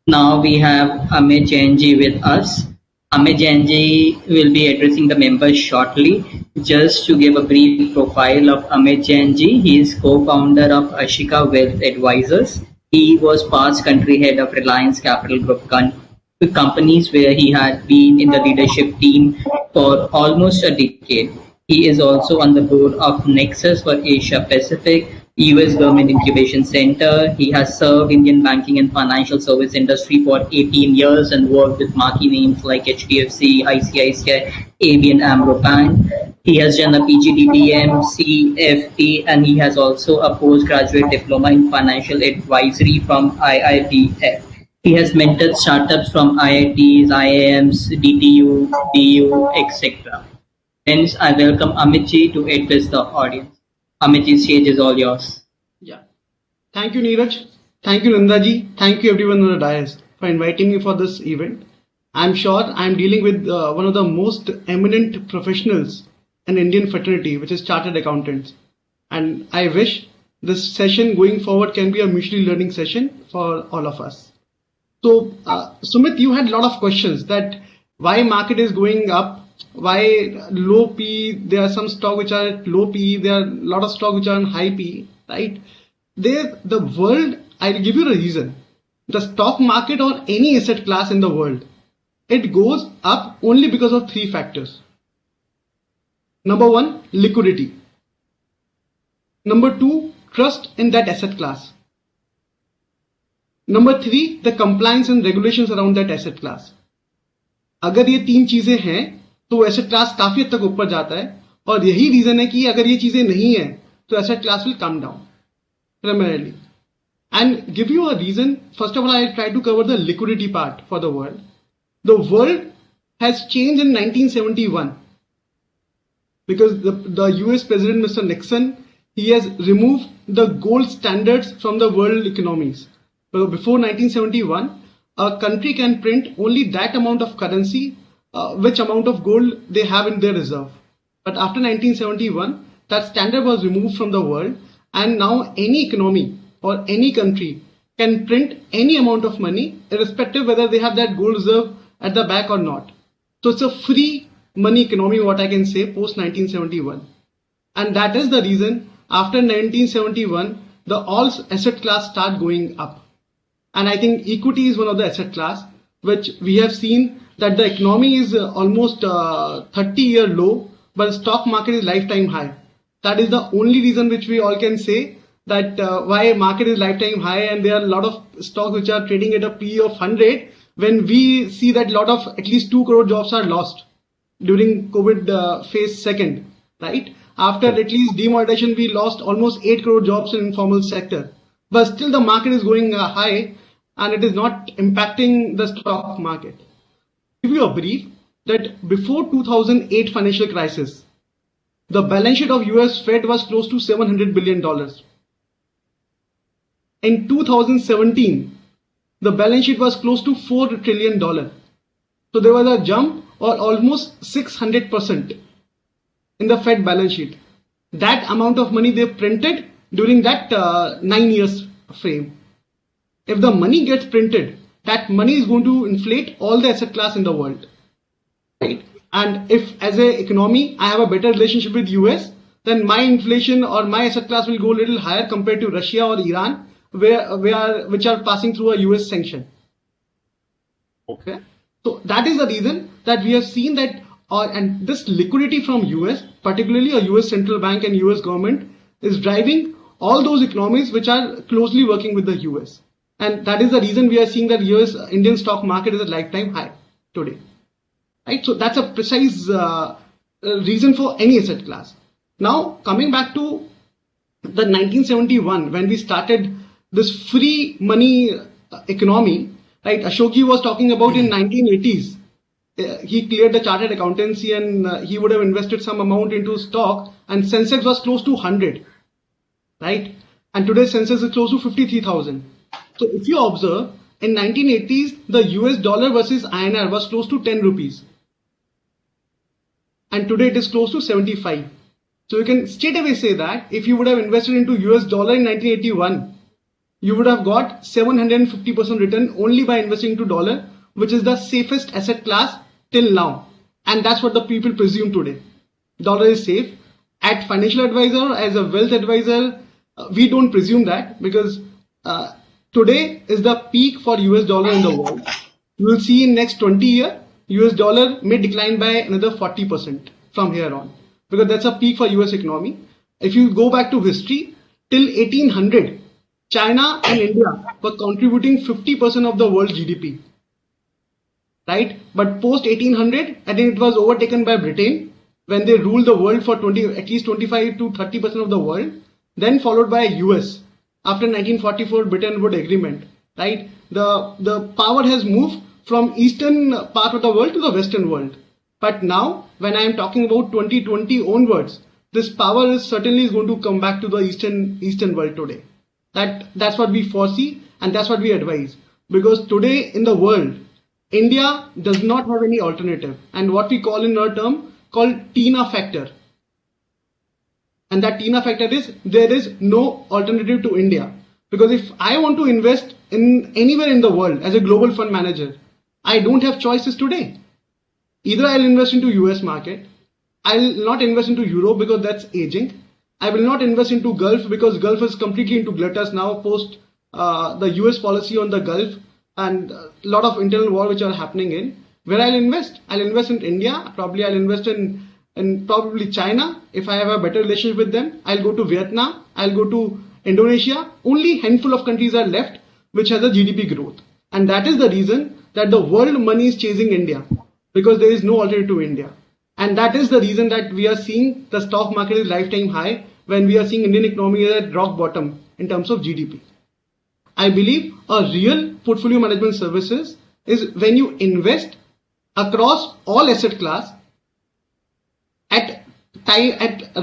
Now we have Amit Jainji with us. Amit Jainji will be addressing the members shortly. Just to give a brief profile of Amit Jainji, he is co-founder of Ashika Wealth Advisors. He was past country head of Reliance Capital Group companies where he had been in the leadership team for almost a decade. He is also on the board of Nexus for Asia Pacific, US Government Incubation Center. He has served Indian banking and financial service industry for 18 years and worked with marquee names like HDFC, ICICI, ABN AMRO Bank. He has done a PGDBM, CFP, and he has also a postgraduate diploma in financial advisory from IIBF. He has mentored startups from IITs, IIMs, DTU, DU, etc. Hence, I welcome Amitji to address the audience. Amitji, stage is all yours. Yeah. Thank you, Neeraj. Thank you, Nandaji. Thank you, everyone on the dais, for inviting me for this event. I'm sure I'm dealing with one of the most eminent professionals in Indian fraternity, which is chartered accountants. And I wish this session going forward can be a mutually learning session for all of us. So, Sumit, you had a lot of questions that why market is going up, why low P, there are some stock which are at low P, there are a lot of stock which are on high P, right? The world, I'll give you the reason. The stock market or any asset class in the world, it goes up only because of three factors. Number one, liquidity. Number two, trust in that asset class. Number three, the compliance and regulations around that asset class. अगर ये तीन चीजें हैं तो asset class काफी हद तक ऊपर जाता है और यही रीजन है कि अगर ये चीजें नहीं है तो asset class will come down primarily. And give you a reason, first of all, I try to cover the liquidity part for the world. The world has changed in 1971 because the US President Mr. Nixon, he has removed the gold standards from the world economies. So before 1971, a country can print only that amount of currency, which amount of gold they have in their reserve. But after 1971, that standard was removed from the world, and now any economy or any country can print any amount of money, irrespective whether they have that gold reserve at the back or not. So it's a free money economy, what I can say, post 1971. And that is the reason after 1971, the all asset class start going up. And I think equity is one of the asset class, which we have seen that the economy is almost 30-year low, but stock market is lifetime high. That is the only reason which we all can say that why market is lifetime high, and there are a lot of stocks which are trading at a PE of 100 when we see that a lot of at least 2 crore jobs are lost during COVID phase second, right? After at least demonetization, we lost almost 8 crore jobs in informal sector. But still the market is going high and it is not impacting the stock market. Give you a brief that before 2008 financial crisis, the balance sheet of US Fed was close to $700 billion. In 2017, the balance sheet was close to $4 trillion. So there was a jump of almost 600% in the Fed balance sheet. That amount of money they printed during that 9 years frame. If the money gets printed, that money is going to inflate all the asset class in the world, right? And if as a economy I have a better relationship with US, then my inflation or my asset class will go a little higher compared to Russia or Iran, which are passing through a US sanction. Okay, so that is the reason that we have seen that, and this liquidity from US, particularly a US central bank and US government, is driving all those economies which are closely working with the US. And that is the reason we are seeing that US Indian stock market is at lifetime high today. Right? So that's a precise reason for any asset class. Now, coming back to the 1971, when we started this free money economy, right? Ashokji was talking about in 1980s. He cleared the chartered accountancy and he would have invested some amount into stock, and Sensex was close to 100, right? And today Sensex is close to 53,000. So if you observe, in 1980s, the US dollar versus INR was close to 10 rupees. And today it is close to 75. So you can straight away say that if you would have invested into US dollar in 1981, you would have got 750% return only by investing into dollar, which is the safest asset class till now. And that's what the people presume today. Dollar is safe. At financial advisor, as a wealth advisor, we don't presume that, because today is the peak for US dollar in the world. You will see in next 20 years, US dollar may decline by another 40% from here on, because that's a peak for US economy. If you go back to history, till 1800, China and India were contributing 50% of the world GDP, right? But post 1800, I think it was overtaken by Britain when they ruled the world for at least 25 to 30% of the world, then followed by US after 1944 Bretton Woods Agreement, right? The power has moved from eastern part of the world to the western world. But now, when I am talking about 2020 onwards, this power is certainly going to come back to the eastern world today. That's what we foresee, and that's what we advise. Because today in the world, India does not have any alternative, and what we call in our term called TINA factor. And that TINA factor is there is no alternative to India. Because if I want to invest in anywhere in the world as a global fund manager, I don't have choices today. Either I'll invest into US market, I'll not invest into Europe because that's aging. I will not invest into Gulf because Gulf is completely into gluttons now post the US policy on the Gulf and a lot of internal war which are happening in. Where I'll invest? I'll invest in India. Probably I'll invest in probably China if I have a better relationship with them. I'll go to Vietnam. I'll go to Indonesia. Only handful of countries are left which has a GDP growth. And that is the reason that the world money is chasing India, because there is no alternative to India. And that is the reason that we are seeing the stock market is lifetime high when we are seeing Indian economy at rock bottom in terms of GDP. I believe a real portfolio management services is when you invest across all asset class at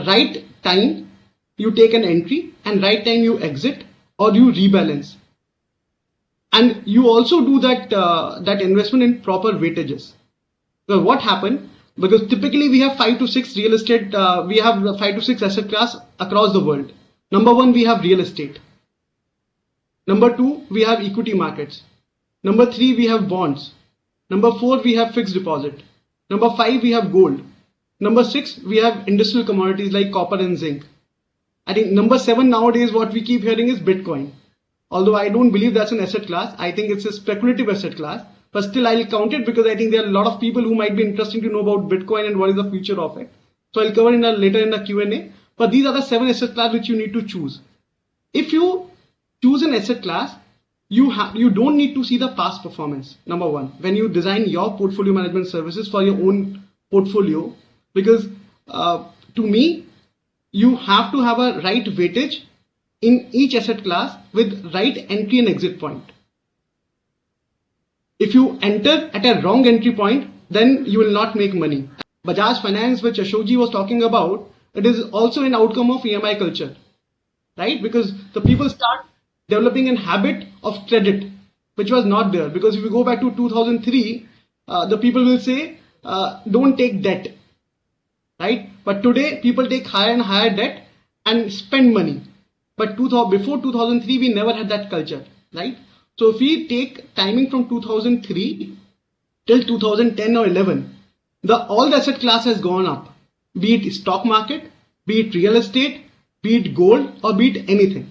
right time you take an entry and right time you exit or you rebalance. And you also do that investment in proper weightages. So what happened? Because typically we have 5 to 6 real estate, we have 5 to 6 asset class across the world. Number 1, we have real estate. Number 2, we have equity markets. Number 3, we have bonds. Number 4, we have fixed deposit. Number 5, we have gold. Number 6, we have industrial commodities like copper and zinc. I think number 7 nowadays what we keep hearing is Bitcoin. Although I don't believe that's an asset class, I think it's a speculative asset class. But still I'll count it because I think there are a lot of people who might be interested to know about Bitcoin and what is the future of it. So I'll cover later in the Q&A. But these are the 7 asset class which you need to choose. If you choose an asset class, you don't need to see the past performance. Number 1, when you design your portfolio management services for your own portfolio, because to me, you have to have a right weightage in each asset class with right entry and exit point. If you enter at a wrong entry point, then you will not make money. Bajaj Finance, which Ashokji was talking about, it is also an outcome of EMI culture, right? Because the people start developing a habit of credit, which was not there. Because if you go back to 2003, the people will say, don't take debt, right? But today, people take higher and higher debt and spend money. But before 2003, we never had that culture, right? So if we take timing from 2003 till 2010 or 11, all the asset class has gone up, be it stock market, be it real estate, be it gold, or be it anything.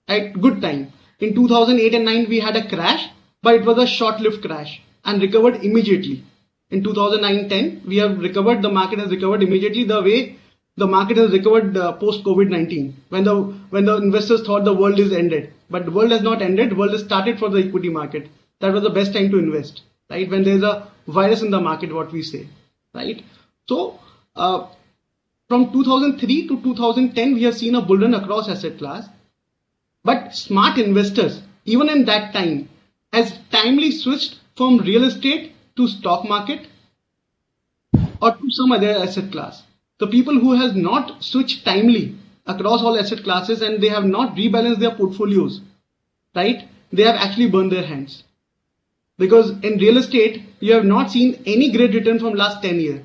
At good time. In 2008 and 9, we had a crash, but it was a short-lived crash and recovered immediately. In 2009-10, we have recovered, the market has recovered immediately the way the market has recovered post-COVID-19, when the investors thought the world is ended. But the world has not ended, the world has started for the equity market. That was the best time to invest, right? When there's a virus in the market, what we say, right? So, from 2003 to 2010, we have seen a bull run across asset class. But smart investors, even in that time, has timely switched from real estate to stock market or to some other asset class. The people who has not switched timely across all asset classes and they have not rebalanced their portfolios, right? They have actually burned their hands. Because in real estate, you have not seen any great return from last 10 years.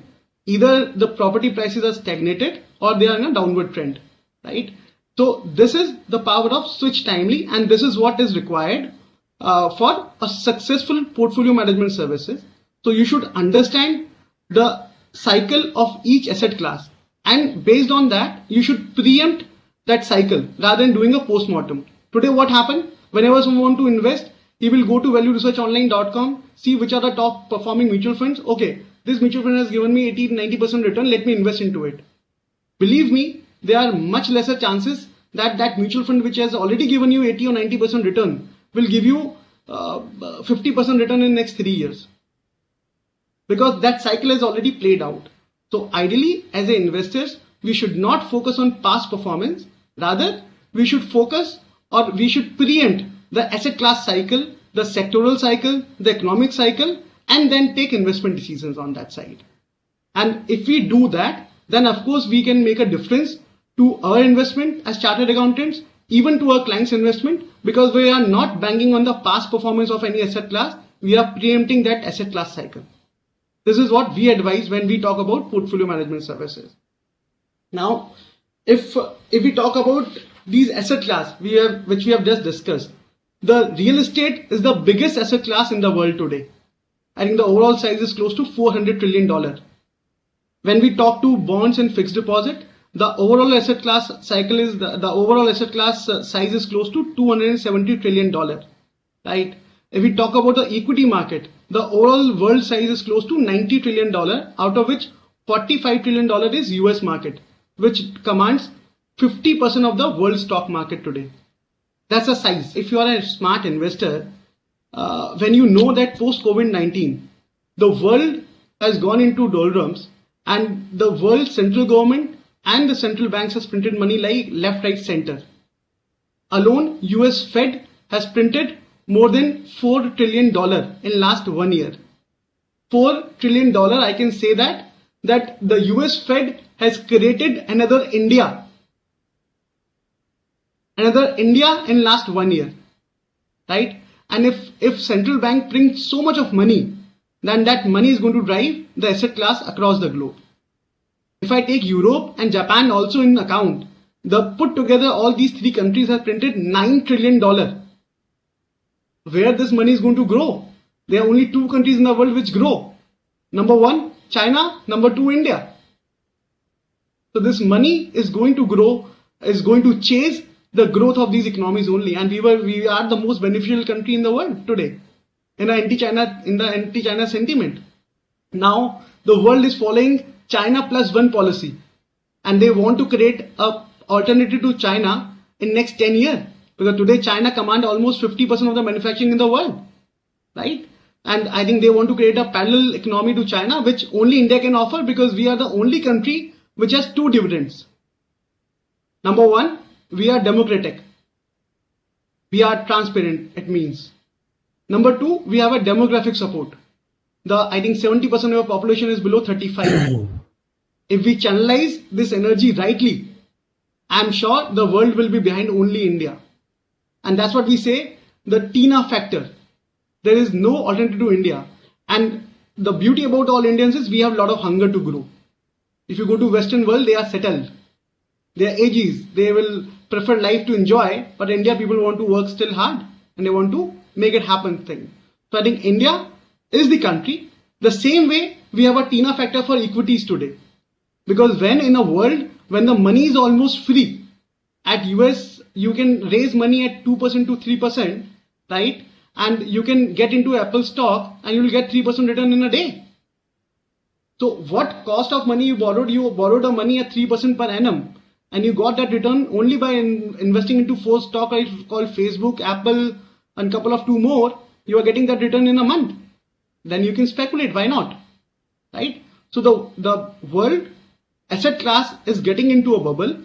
Either the property prices are stagnated or they are in a downward trend, right? So this is the power of switch timely, and this is what is required for a successful portfolio management services. So you should understand the cycle of each asset class, and based on that, you should preempt that cycle rather than doing a post-mortem. Today, what happened? Whenever someone want to invest, he will go to valueresearchonline.com, see which are the top performing mutual funds. Okay, this mutual fund has given me 80-90% return. Let me invest into it. Believe me, there are much lesser chances that that mutual fund which has already given you 80 or 90% return will give you 50% return in next 3 years, because that cycle has already played out. So ideally, as investors, we should not focus on past performance. Rather, we should focus, or we should preempt the asset class cycle, the sectoral cycle, the economic cycle, and then take investment decisions on that side. And if we do that, then of course we can make a difference to our investment as chartered accountants, even to our clients' investment, because we are not banking on the past performance of any asset class. We are preempting that asset class cycle. This is what we advise when we talk about portfolio management services. Now, if we talk about these asset class which we have just discussed, the real estate is the biggest asset class in the world today. I think the overall size is close to $400 trillion. When we talk to bonds and fixed deposit, the overall asset class cycle is the overall asset class size is close to $270 trillion, right? If we talk about the equity market, the overall world size is close to $90 trillion, out of which $45 trillion is US market, which commands 50% of the world stock market today. That's a size. If you are a smart investor, when you know that post COVID-19, the world has gone into doldrums, and the world central government and the central banks has printed money like left, right, center. Alone, US Fed has printed more than $4 trillion in last 1 year. $4 trillion, I can say that the US Fed has created another India in last 1 year, right? And if central bank prints so much of money, then that money is going to drive the asset class across the globe. If I take Europe and Japan also in account, the put together all these three countries have printed $9 trillion. Where this money is going to grow? There are only two countries in the world which grow. Number one, China. Number two, India. So this money is going to grow, is going to chase the growth of these economies only. And we are the most beneficial country in the world today in the anti-China sentiment. Now the world is following China plus one policy, and they want to create a alternative to China in next 10 years, because today China command almost 50% of the manufacturing in the world, right? And I think they want to create a parallel economy to China, which only India can offer, because we are the only country which has two dividends. Number one, we are democratic. We are transparent, it means. Number two, we have a demographic support. I think 70% of our population is below 35. If we channelize this energy rightly, I'm sure the world will be behind only India. And that's what we say, the TINA factor. There is no alternative to India. And the beauty about all Indians is we have a lot of hunger to grow. If you go to Western world, they are settled. They are ages. They will prefer life to enjoy, but India people want to work still hard and they want to make it happen thing. So I think India is the country. The same way we have a TINA factor for equities today. Because when in a world, when the money is almost free, at US you can raise money at 2% to 3%, right? And you can get into Apple stock and you will get 3% return in a day. So what cost of money you borrowed? You borrowed the money at 3% per annum, and you got that return only by investing into 4 stocks called Facebook, Apple, and couple of 2 more. You are getting that return in a month. Then you can speculate. Why not? Right? So the world asset class is getting into a bubble,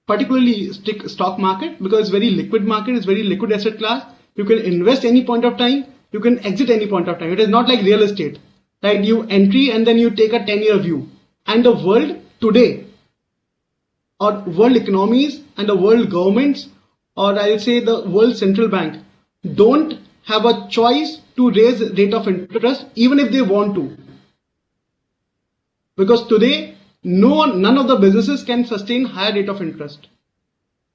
particularly stock market, because it's very liquid market. It's very liquid asset class. You can invest any point of time. You can exit any point of time. It is not like real estate, right? You entry and then you take a 10-year view. And the world today, or world economies and the world governments, or I'll say the world central bank, don't have a choice to raise rate of interest even if they want to. Because today, none of the businesses can sustain higher rate of interest.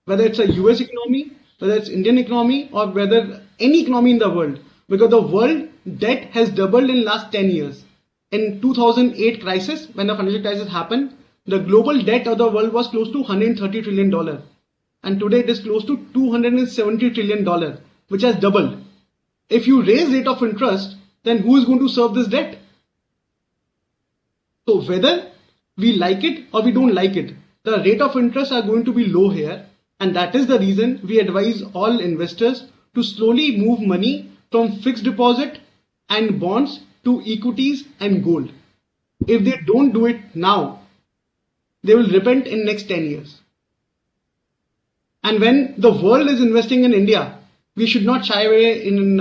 whether it's a US economy, whether it's Indian economy, or whether any economy in the world, because the world debt has doubled in last 10 years. In 2008 crisis, when the financial crisis happened, the global debt of the world was close to $130 trillion. And today it is close to $270 trillion, which has doubled. If you raise rate of interest, then who is going to serve this debt? So whether we like it or we don't like it, the rate of interest are going to be low here. And that is the reason we advise all investors to slowly move money from fixed deposit and bonds to equities and gold. If they don't do it now, they will repent in next 10 years. And when the world is investing in India, we should not shy away in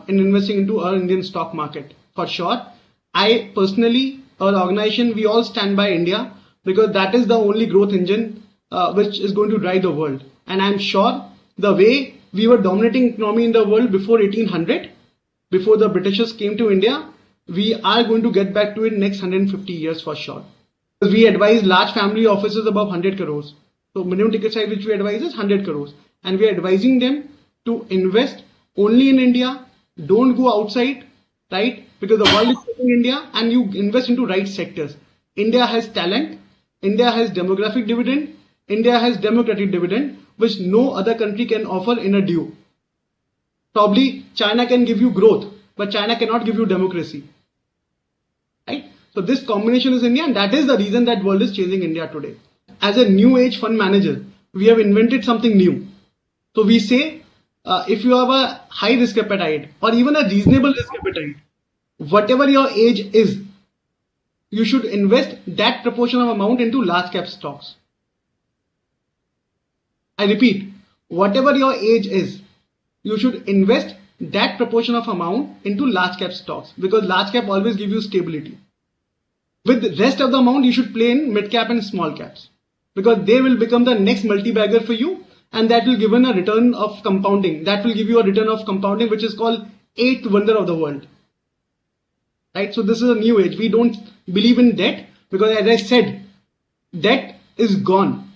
investing into our Indian stock market. For sure, I personally, our organization, we all stand by India because that is the only growth engine which is going to drive the world. And I'm sure the way we were dominating economy in the world before 1800, before the Britishers came to India, we are going to get back to it next 150 years for sure. We advise large family offices above 100 crores. So minimum ticket size which we advise is 100 crores. And we are advising them to invest only in India. Don't go outside, right? Because the world is taking India and you invest into right sectors. India has talent. India has demographic dividend. India has democratic dividend, which no other country can offer in a due. Probably China can give you growth, but China cannot give you democracy. Right? So this combination is India, and that is the reason that world is changing India today. As a new age fund manager, we have invented something new. So we say, if you have a high risk appetite or even a reasonable risk appetite, whatever your age is, you should invest that proportion of amount into large cap stocks. I repeat, whatever your age is, you should invest that proportion of amount into large cap stocks because large cap always give you stability. With the rest of the amount, you should play in mid cap and small caps because they will become the next multi-bagger for you, and that will give you a return of compounding. That will give you a return of compounding, which is called eighth wonder of the world. Right? So this is a new age. We don't believe in debt because, as I said, debt is gone.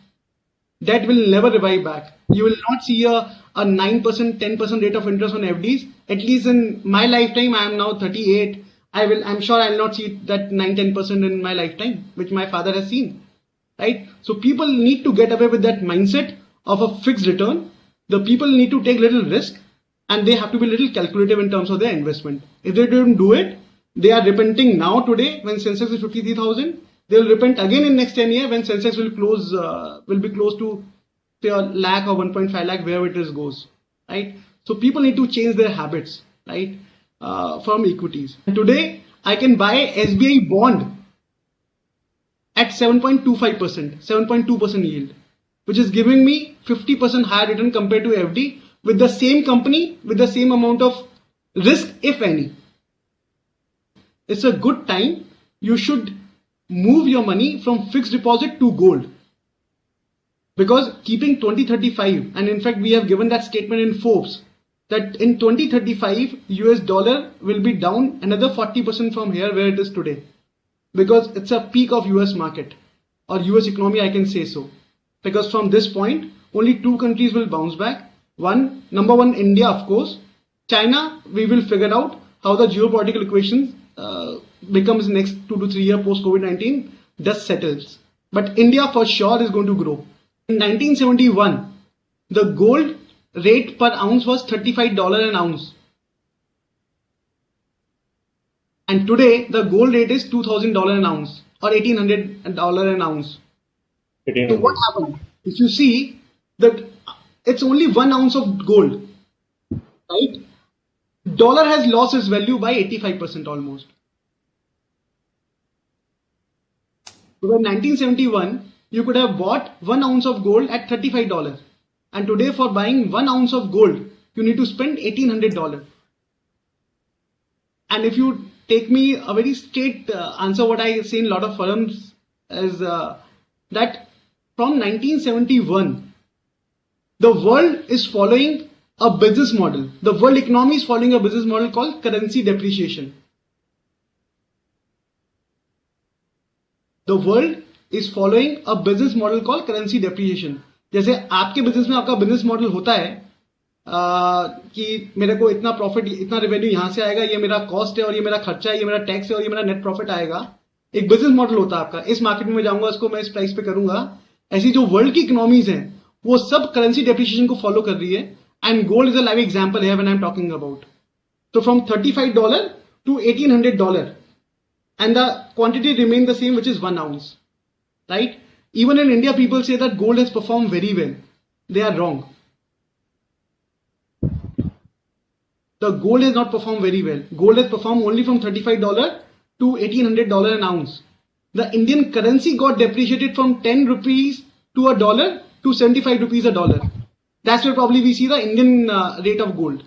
Debt will never revive back. You will not see a 9%, 10% rate of interest on FDs. At least in my lifetime, I am now 38. I'm sure I will not see that 9, 10% in my lifetime, which my father has seen. Right? So people need to get away with that mindset of a fixed return. The people need to take little risk and they have to be little calculative in terms of their investment. If they don't do it, they are repenting now today when Sensex is 53,000. They will repent again in next 10 years when Sensex will be close to say a lakh or 1.5 lakh, wherever it is goes. Right? So people need to change their habits, right? From equities. Today, I can buy SBI bond at 7.25%, 7.2% yield, which is giving me 50% higher return compared to FD with the same company, with the same amount of risk, if any. It's a good time. You should move your money from fixed deposit to gold. Because keeping 2035, and in fact, we have given that statement in Forbes, that in 2035, US dollar will be down another 40% from here where it is today. Because it's a peak of US market or US economy, I can say so. Because from this point, only two countries will bounce back. Number one, India, of course. China, we will figure out how the geopolitical equation becomes next 2 to 3 years post COVID-19, dust settles. But India for sure is going to grow. In 1971, the gold rate per ounce was $35 an ounce. And today, the gold rate is $2,000 an ounce or $1,800 an ounce. So what happened? If you see that it's only 1 ounce of gold, right? Dollar has lost its value by 85% almost. So in 1971, you could have bought 1 ounce of gold at $35. And today for buying 1 ounce of gold, you need to spend $1,800. And if you take me a very straight answer, what I say in a lot of forums is that from 1971, the world is following a business model. The world economy is following a business model called currency depreciation. The world is following a business model called currency depreciation. जैसे आपके business में आपका business model होता है कि मेरे को इतना प्रॉफिट, इतना रेवेन्यू यहां से आएगा, ये मेरा कॉस्ट है और ये मेरा खर्चा है, ये मेरा टैक्स है और ये मेरा नेट प्रॉफिट आएगा। एक बिजनेस मॉडल होता है आपका, इस मार्केट में जाऊंगा, इसको मैं इस प्राइस पे करूंगा। ऐसी जो वर्ल्ड की इकोनॉमीज हैं वो सब करेंसी डेप्रिसिएशन को फॉलो कर रही है, and gold is a live example है when I am talking about. तो from $35 to $1,800 and the quantity remain the same, which is 1 ounce, right? Even in India, people say that gold has performed very well. They are wrong. The gold has not performed very well. Gold has performed only from $35 to $1,800 an ounce. The Indian currency got depreciated from 10 rupees to a dollar to 75 rupees a dollar. That's where probably we see the Indian rate of gold,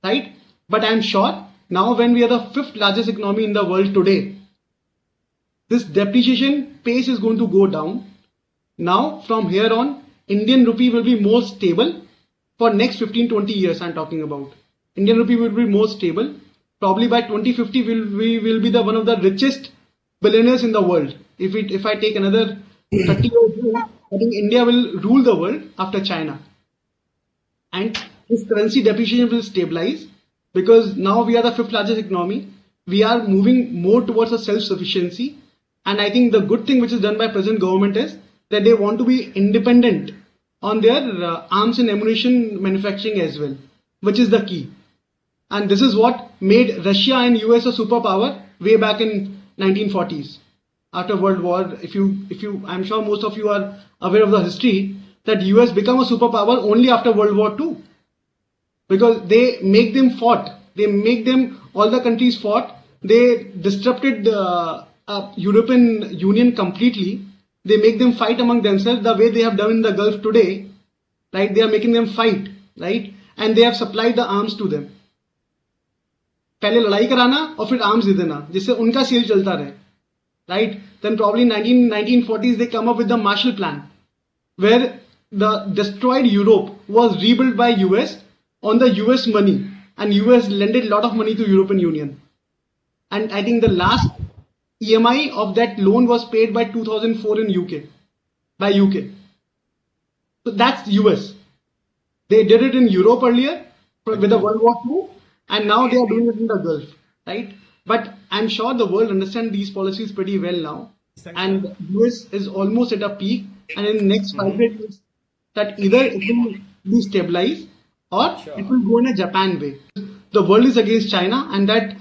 right? But I'm sure now when we are the 5th largest economy in the world today, this depreciation pace is going to go down. Now from here on, Indian rupee will be more stable for next 15-20 years. I'm talking about Indian rupee will be more stable. Probably by 2050 we will be the one of the richest billionaires in the world. If I take another 30 years, I think India will rule the world after China, and this currency depreciation will stabilize because now we are the 5th largest economy. We are moving more towards a self-sufficiency, and I think the good thing which is done by present government is that they want to be independent on their arms and ammunition manufacturing as well, which is the key. And this is what made Russia and US a superpower way back in 1940s after World War. If you, I'm sure most of you are aware of the history that US became a superpower only after World War II, because they make them fought. They make them, all the countries fought. They disrupted European Union completely. They make them fight among themselves the way they have done in the Gulf today, right? They are making them fight, right? And they have supplied the arms to them. पहले लड़ाई कराना और फिर arms दे देना जिससे उनका cell चलता रहे, right? Then probably 1940s they come up with the Marshall Plan, where the destroyed Europe was rebuilt by US on the US money, and US lended a lot of money to European Union, and I think the last EMI of that loan was paid by 2004 in UK, by UK. So that's US. They did it in Europe earlier with the World War II, and now they are doing it in the Gulf, right? But I'm sure the world understands these policies pretty well now, and US is almost at a peak, and in the next 5 years that either it will be stabilized or it will go in a Japan way. The world is against China, and that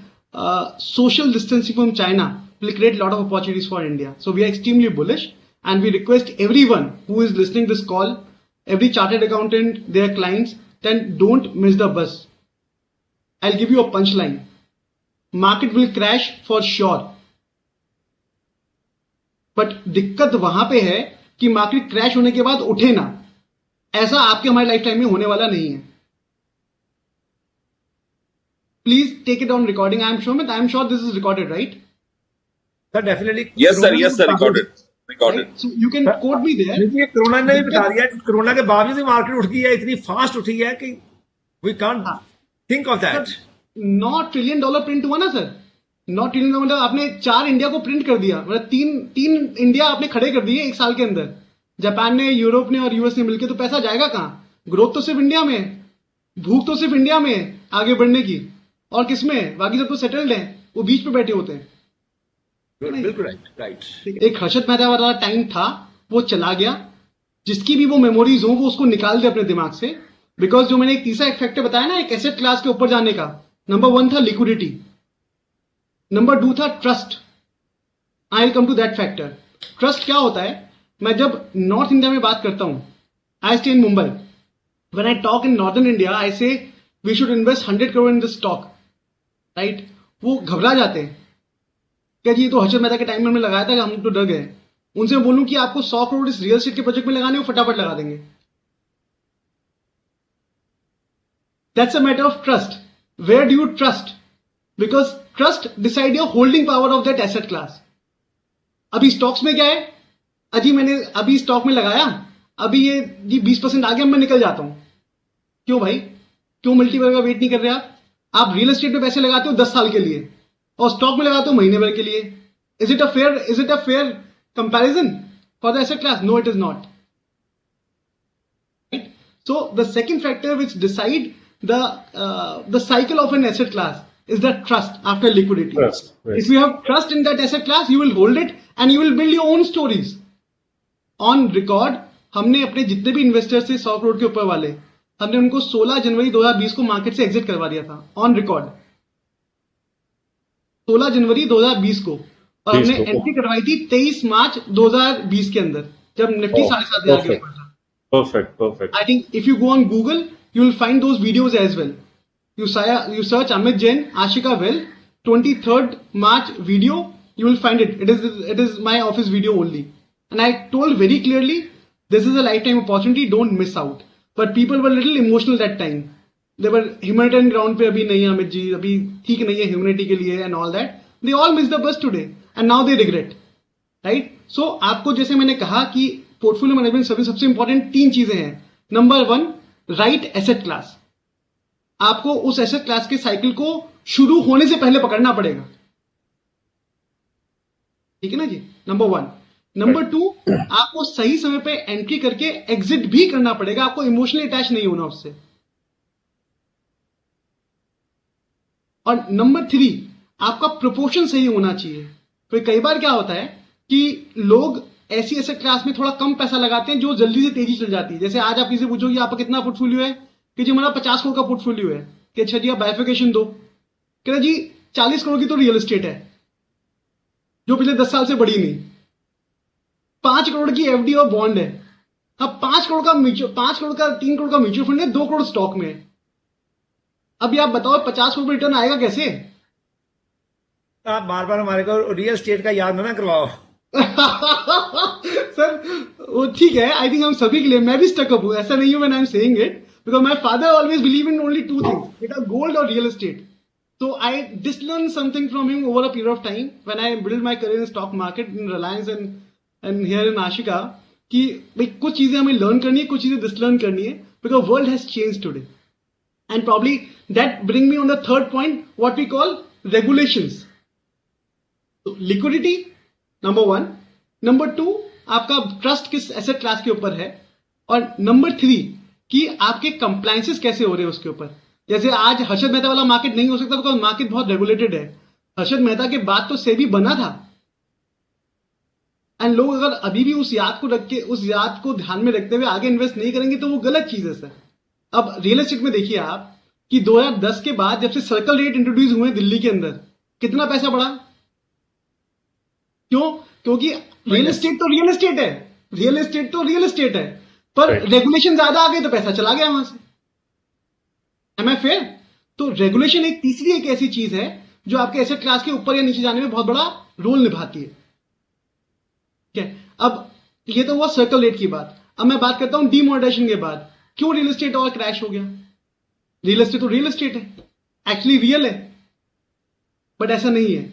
social distancing from China will create a lot of opportunities for India. So we are extremely bullish, and we request everyone who is listening this call, every chartered accountant, their clients, then don't miss the bus. I'll give you a punchline. Market will crash for sure. But दिक्कत वहां पे है कि market crash होने के बाद उठे ना, ऐसा आपके हमारे लाइफ टाइम में होने वाला नहीं है. Please take it on recording. I am sure this is recorded, right? Sir, definitely. Yes, sir. Yes, sir. Recorded. Right? So you can quote me there. देखिए कोरोना ने भी बता दिया कि कोरोना के बावजूद भी मार्केट उठ गई है, इतनी फास्ट उठी है कि we can't think of that. 9 trillion dollar print हुआ ना सर. 9 ट्रिलियन का मतलब आपने 4 इंडिया को प्रिंट कर दिया, मतलब तीन इंडिया आपने खड़े कर दिए एक साल के अंदर. जापान ने, यूरोप ने और यूएस ने मिलकर. तो पैसा जाएगा कहां? ग्रोथ तो सिर्फ इंडिया में है, भूख तो सिर्फ इंडिया में है आगे बढ़ने की, और किसमें? बाकी सब तो सेटल्ड है, वो बीच पे बैठे होते हैं. बिल्कुल राइट. एक हर्षद मेहता वाला टाइम था, वो चला गया. जिसकी भी वो मेमोरीज हो वो उसको निकाल दे अपने दिमाग से. बिकॉज जो मैंने एक तीसरा फैक्टर बताया ना एक एसेट क्लास के ऊपर जाने का, नंबर 1 था लिक्विडिटी, नंबर 2 था trust. I will come to that factor. Trust क्या होता है? मैं जब नॉर्थ इंडिया में बात करता हूं, I stay in Mumbai, when I talk in northern India I say we should invest 100 crore in this stock, right? वो घबरा जाते हैं क्या जी, तो हर्षद मेहता के टाइम में हमने लगाया था कि हम तो डर गए. उनसे मैं बोलूं कि आपको 100 करोड़ इस रियल एस्टेट के प्रोजेक्ट में लगाने, वो फटाफट लगा देंगे. That's a matter of trust. Where do you trust? Because trust decide your holding power of that asset class. अभी स्टॉक्स में क्या है? अजी मैंने अभी स्टॉक में लगाया, अभी ये जी 20% आ गया, मैं निकल जाता हूं. क्यों भाई? क्यों मल्टीपल का वेट नहीं कर रहे आप रियल एस्टेट में पैसे लगाते हो 10 साल के लिए और स्टॉक में लगाते हो महीने भर के लिए. Is it a fair comparison? for the asset class? No, it is not. Right? So the second factor which decide the cycle of an asset class is the trust after liquidity. Trust, right. If you have trust in that asset class, you will hold it and you will build your own stories. On record, हमने अपने जितने भी investors थे 100 करोड़ के ऊपर वाले, हमने उनको 16 जनवरी 2020 को मार्केट से एग्जिट करवा दिया था ऑन रिकॉर्ड। 16 जनवरी 2020 को, और हमने एंट्री करवाई थी 23 मार्च 2020 के अंदर, जब निफ्टी 7,500 के ऊपर था। Perfect. I think if you go on Google, you will find those videos as well. You search Amit Jain, Ashika Well, 23rd March video, you will find it. It is my office video only. And I told very clearly, this is a lifetime opportunity, don't miss out. But people were a little emotional that time. They were humanitarian ground पे, अभी नहीं है अमित जी, अभी ठीक नहीं है humanity के लिए and all that. They all missed the bus today and now they regret. Right? So आपको जैसे मैंने कहा कि पोर्टफोलियो मैनेजमेंट सर्विस सबसे इंपॉर्टेंट 3 चीजें हैं। Number 1, right asset class. आपको उस एसेट क्लास के साइकिल को शुरू होने से पहले पकड़ना पड़ेगा। ठीक है ना जी, नंबर 1। नंबर 2, आपको सही समय पे एंट्री करके एग्जिट भी करना पड़ेगा। आपको इमोशनली अटैच नहीं होना उससे। और नंबर 3, आपका प्रोपोर्शन सही होना चाहिए। तो कई बार क्या होता है कि लोग ऐसी एसेट क्लास में थोड़ा कम पैसा लगाते हैं जो जल्दी से तेजी चल जाती है। जैसे आज आप किसी से पूछो कि आपका कितना पोर्टफोलियो है, कि जी हमारा 50 करोड़ का पोर्टफोलियो है, कि अच्छा जी आप बाइफिकेशन दो, कहना जी 40 करोड़ की तो रियल एस्टेट है जो पिछले 10 साल से बढ़ी नहीं, 5 करोड़ की एफडी और बॉन्ड है, अब 5 करोड़ का 3 करोड़ का म्यूचुअल फंड है, 2 करोड़ स्टॉक में है। अभी आप बताओ 50 करोड़ रिटर्न आएगा कैसे? आप बार बार हमारे को रियल एस्टेट का याद ना करवाओ। सर वो ठीक है, आई थिंक हम सभी के लिए, मैं भी स्टक अप हूं, ऐसा नहीं है when I am saying it, because my father always believe in only 2 things, बेटा गोल्ड और real estate. So I dislern something from him over a period of time when I built my career in stock market in Reliance and here in Ashika, कि भाई कुछ चीजें हमें learn करनी है, कुछ चीजें डिसलर्न करनी है, because world has changed today. And probably that bring me on the third point, what we call regulations. So liquidity, number 1. Number 2, आपका ट्रस्ट किस एसेट क्लास के ऊपर है, और नंबर 3 कि आपके कंप्लायंसेस कैसे हो रहे हैं उसके ऊपर। जैसे आज हर्षद मेहता वाला मार्केट नहीं हो सकता बिकॉज मार्केट बहुत रेगुलेटेड है। हर्षद मेहता के बाद तो सेबी बना था, एंड लोग अगर अभी भी उस याद को ध्यान में रखते हुए आगे इन्वेस्ट नहीं करेंगे तो वो गलत चीज है सर। अब रियल एस्टेट में देखिए आप कि 2010 के बाद जब से सर्कल रेट इंट्रोड्यूस हुए दिल्ली के अंदर, कितना पैसा बढ़ा? क्यों? क्योंकि रियल एस्टेट तो रियल एस्टेट है, रियल एस्टेट तो रियल एस्टेट है, पर रेगुलेशन ज्यादा आ गई तो पैसा चला गया वहां से। Am I fair? तो रेगुलेशन एक तीसरी एक ऐसी चीज है जो आपके एसेट क्लास के ऊपर या नीचे जाने में बहुत बड़ा रोल निभाती है। ठीक है, अब ये तो हुआ सर्कल रेट की बात। अब मैं बात करता हूं डीमोनेटाइजेशन के बाद क्यों रियल एस्टेट और क्रैश हो गया। रियल एस्टेट तो रियल एस्टेट है, एक्चुअली रियल है, बट ऐसा नहीं है,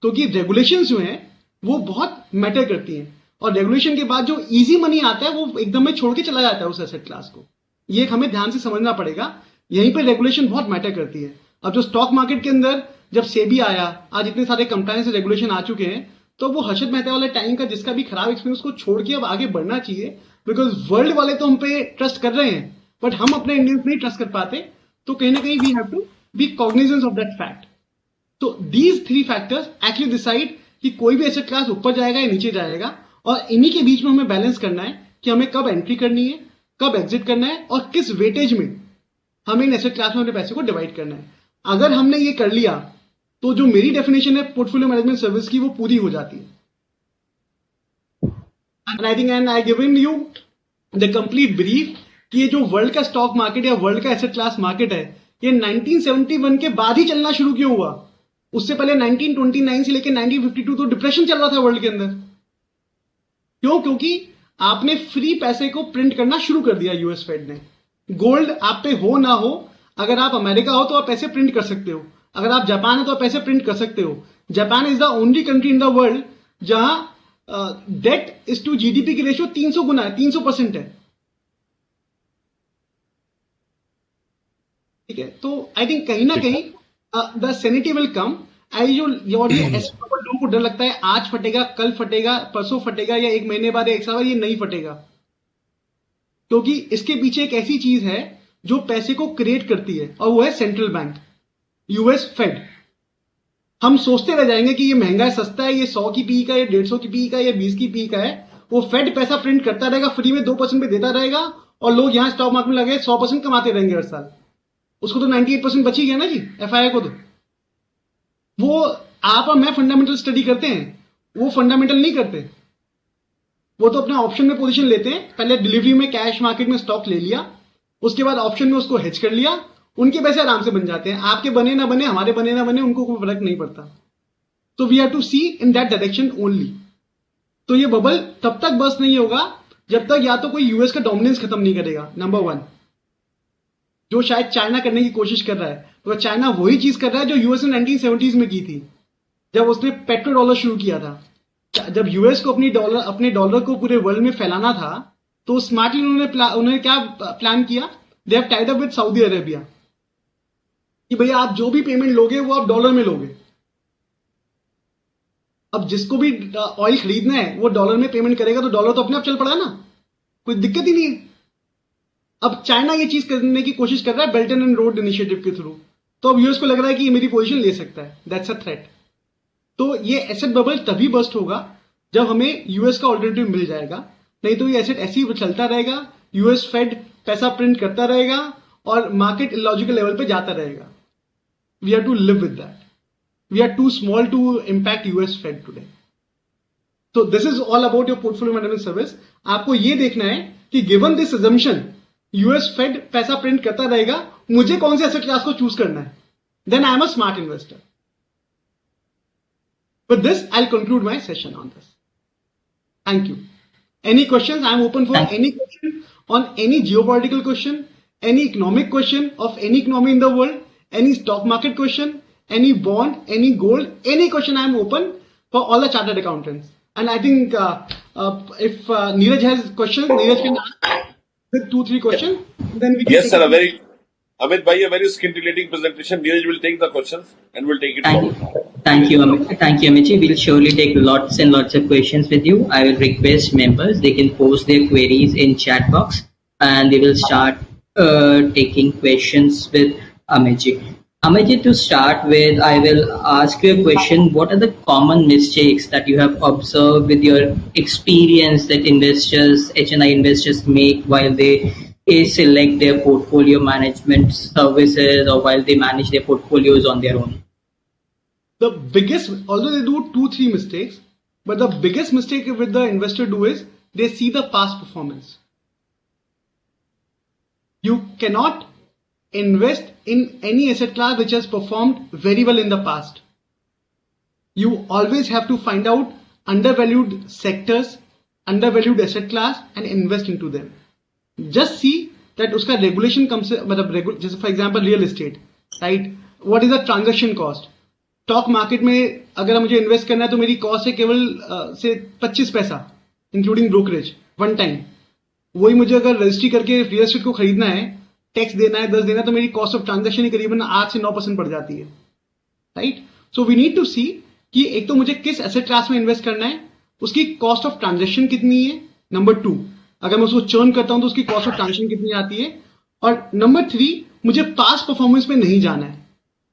क्योंकि रेगुलेशन जो है वो बहुत मैटर करती हैं, और रेगुलेशन के बाद जो इजी मनी आता है वो एकदम में छोड़ के चला जाता है उस एसेट क्लास को। ये हमें ध्यान से समझना पड़ेगा, यहीं पे रेगुलेशन बहुत मैटर करती है। अब जो स्टॉक मार्केट के अंदर जब सेबी आया, आज इतने सारे कंप्लायंस रेगुलेशन आ चुके हैं, तो वो हर्षद मेहता वाले टाइम का जिसका भी खराब एक्सपीरियंस को छोड़ के अब आगे बढ़ना चाहिए, बिकॉज वर्ल्ड वाले तो हम पे ट्रस्ट कर रहे हैं बट हम अपने इंडियंस नहीं ट्रस्ट कर पाते, तो कहीं ना कहीं we have to be cognizance of that fact. तो दीज 3 फैक्टर्स एक्चुअली डिसाइड कि कोई भी एसेट क्लास ऊपर जाएगा या नीचे जाएगा, और इन्हीं के बीच में हमें बैलेंस करना है कि हमें कब एंट्री करनी है, कब एग्जिट करना है, और किस वेटेज में हमें इन एसेट क्लास में अपने पैसे को डिवाइड करना है। अगर हमने ये कर लिया तो जो मेरी डेफिनेशन है पोर्टफोलियो मैनेजमेंट सर्विस की वो पूरी हो जाती है। And I think and I given you the complete brief कि ये जो वर्ल्ड का स्टॉक मार्केट या वर्ल्ड का एसेट क्लास मार्केट है, ये 1971 के बाद ही चलना शुरू क्यों हुआ। उससे पहले 1929 से लेकर 1952 तो डिप्रेशन चल रहा था वर्ल्ड के अंदर। क्यों? क्योंकि आपने फ्री पैसे को प्रिंट करना शुरू कर दिया यूएस फेड ने। गोल्ड आप पे हो ना हो, अगर आप अमेरिका हो तो आप पैसे प्रिंट कर सकते हो, अगर आप जापान है तो आप पैसे प्रिंट कर सकते हो। Japan is the only country in the world जहां डेट इज टू जीडीपी की रेशियो 300 गुना है, 300% है। ठीक है, तो आई थिंक कहीं ना कहीं द सेनिटी विल कम। आई जो लोगों को डर लगता है आज फटेगा, कल फटेगा, परसों फटेगा, या एक महीने बाद या एक साल बाद ये नहीं फटेगा, क्योंकि इसके पीछे एक ऐसी चीज है जो पैसे को क्रिएट करती है, और वो है सेंट्रल बैंक, यूएस फेड। हम सोचते रह जाएंगे कि ये महंगा है, सस्ता है, ये 100 की पी का है, 150 की पी का है, या 20 की पी का है। वो फेड पैसा प्रिंट करता रहेगा, फ्री में 2% पे देता रहेगा, और लोग यहां स्टॉक मार्केट में लगे 100% कमाते रहेंगे हर साल। उसको तो 98% बच ही गया ना जी, एफआईआई को। तो वो आप और मैं फंडामेंटल स्टडी करते हैं, वो फंडामेंटल नहीं करते। वो तो अपने ऑप्शन में पोजीशन लेते हैं, पहले डिलीवरी में कैश मार्केट में स्टॉक ले लिया, उसके बाद ऑप्शन में उसको हेज कर लिया, उनके पैसे आराम से बन जाते हैं। आपके बने ना बने, हमारे बने ना बने, उनको कोई फर्क नहीं पड़ता। तो we have to see in that direction only. तो ये बबल तब तक बस्ट नहीं होगा जब तक या तो कोई यूएस का डोमिनेंस खत्म नहीं करेगा, नंबर 1, जो शायद चाइना करने की कोशिश कर रहा है। तो चाइना वही चीज कर रहा है जो यूएस ने 1970s में की थी, जब उसने पेट्रो डॉलर शुरू किया था। जब यूएस को अपने डॉलर को पूरे वर्ल्ड में फैलाना था, तो स्मार्टली उन्होंने क्या प्लान किया, they have tied up with Saudi Arabia कि भैया आप जो भी पेमेंट लोगे वो आप डॉलर में लोगे। अब जिसको भी ऑयल खरीदना है वो डॉलर में पेमेंट करेगा, तो डॉलर तो अपने आप चल पड़ा ना, कोई दिक्कत ही नहीं है। अब चाइना ये चीज करने की कोशिश कर रहा है बेल्ट एंड रोड इनिशिएटिव के थ्रू, तो अब यूएस को लग रहा है कि ये मेरी पोजीशन ले सकता है, दैट्स अ थ्रेट। तो ये एसेट बबल तभी बस्ट होगा जब हमें यूएस का ऑल्टरनेटिव मिल जाएगा, नहीं तो ये एसेट ऐसे ही चलता रहेगा, यूएस फेड पैसा प्रिंट करता रहेगा और मार्केट इलॉजिकल लेवल पे जाता रहेगा। We have to live with that. We are too small to impact US Fed today. So this is all about your portfolio management service. आपको ये देखना है कि given this assumption, US Fed पैसा print करता रहेगा, मुझे कौन से एसेट क्लास को चूज करना है, then I am a smart investor. With this, I'll conclude my session on this. Thank you. Any questions? I am open for any question on any geopolitical question, any economic question of any economy in the world, any stock market question, any bond, any gold, any question. I am open for all the chartered accountants. And I think if Neeraj has questions, Neeraj can ask with 2-3 questions. Then we can. Yes, sir. Amit bhai, a very scintillating presentation. Neeraj will take the questions and will take it forward. Thank you, Amit. Thank you, Amit. We'll surely take lots and lots of questions with you. I will request members, they can post their queries in chat box and they will start taking questions with Amit. Amit, to start with, I will ask you a question. What are the common mistakes that you have observed with your experience that investors, HNI investors make while they select their portfolio management services or while they manage their portfolios on their own? The biggest, although they do 2-3 mistakes, but the biggest mistake with the investor do is they see the past performance. You cannot invest in any asset class which has performed very well in the past. You always have to find out undervalued sectors, undervalued asset class and invest into them. Just see that uska regulation comes, just for example real estate, right? What is the transaction cost? Stock market में अगर मुझे invest करना है तो मेरी cost है केवल से 25 पैसा इंक्लूडिंग ब्रोकरेज वन टाइम। वही मुझे अगर रजिस्ट्री करके रियल एस्टेट को खरीदना है, टैक्स देना है, 10 देना है, तो मेरी कॉस्ट ऑफ ट्रांजैक्शन ही करीबन 8 से 9% बढ़ जाती है, right? So we need to see कि एक तो मुझे किस एसेट क्लास में इन्वेस्ट करना है, उसकी कॉस्ट ऑफ ट्रांजैक्शन कितनी है, नंबर 2 अगर मैं उसको चर्न करता हूं तो उसकी कॉस्ट ऑफ ट्रांजैक्शन कितनी आती है, और नंबर 3 मुझे पास्ट परफॉर्मेंस पे नहीं जाना है।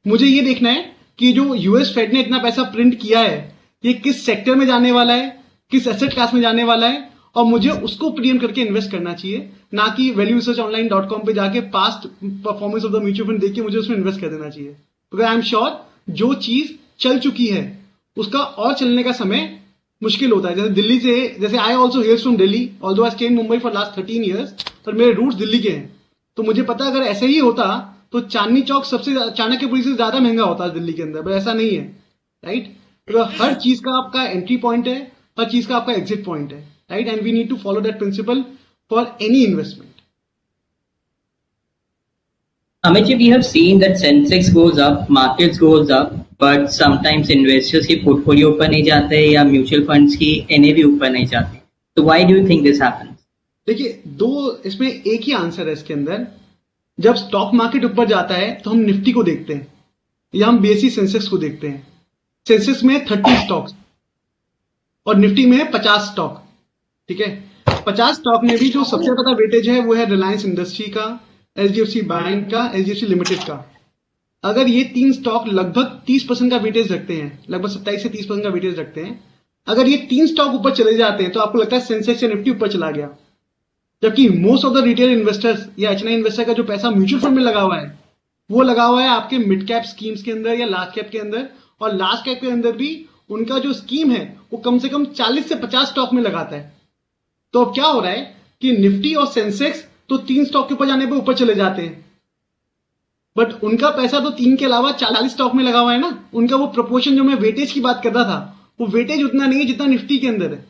मुझे ये देखना है कि जो यूएस फेड ने इतना पैसा प्रिंट किया है ये किस सेक्टर में जाने वाला है, किस एसेट क्लास में जाने वाला है, और मुझे उसको प्रीमियम करके इन्वेस्ट करना चाहिए, ना कि valueresearchonline.com पे जाके past performance of the mutual fund देख के मुझे उसमें इन्वेस्ट कर देना चाहिए। बिकॉज आई एम श्योर जो चीज चल चुकी है उसका और चलने का समय मुश्किल होता है। जैसे दिल्ली से, जैसे I also hairs from Delhi, although I stay in Mumbai for last 13 years, पर मेरे रूट्स दिल्ली के हैं, तो मुझे पता अगर ऐसे ही होता तो चांदनी चौक सबसे चाणक्यपुरी से ज्यादा महंगा होता है दिल्ली के अंदर, पर ऐसा नहीं है, राइट? तो हर चीज का आपका एंट्री पॉइंट है, हर चीज का आपका एग्जिट पॉइंट है, right? And we need to follow that principle for any investment. Amit, we have seen that Sensex goes up, markets goes up, but sometimes investors की portfolio ऊपर नहीं जाते या mutual funds की NAV ऊपर नहीं जाती। So why do you think this happens? देखिए, दो इसमें एक ही आंसर है इसके अंदर। जब स्टॉक मार्केट ऊपर जाता है तो हम निफ्टी को देखते हैं या हम बीएसई सेंसेक्स को देखते हैं, सेंसेक्स में 30 स्टॉक्स और निफ्टी में 50 स्टॉक। ठीक है, 50 स्टॉक में भी जो सबसे ज्यादा वेटेज है वो है रिलायंस इंडस्ट्री का, एचडीएफसी बैंक का, एचडीएफसी लिमिटेड का। अगर ये 3 स्टॉक लगभग 30% का वेटेज रखते हैं, लगभग 27 से 30% का वेटेज रखते हैं, अगर ये 3 स्टॉक ऊपर चले जाते हैं तो आपको लगता है सेंसेक्स या निफ्टी ऊपर चला गया। जबकि most of the retail investors या एचएनआई इन्वेस्टर का जो पैसा म्यूचुअल फंड में लगा हुआ है वो लगा हुआ है आपके मिड कैप स्कीम्स के अंदर या लार्ज कैप के अंदर, और लार्ज कैप के अंदर भी उनका जो स्कीम है वो कम से कम 40 से 50 स्टॉक में लगाता है। तो अब क्या हो रहा है कि निफ्टी और सेंसेक्स तो 3 स्टॉक के ऊपर जाने पे ऊपर चले जाते हैं, बट उनका पैसा तो 3 के अलावा 40 स्टॉक में लगा हुआ है ना। उनका वो प्रोपोर्शन जो मैं वेटेज की बात कर रहा था वो वेटेज उतना नहीं है जितना निफ्टी के अंदर है।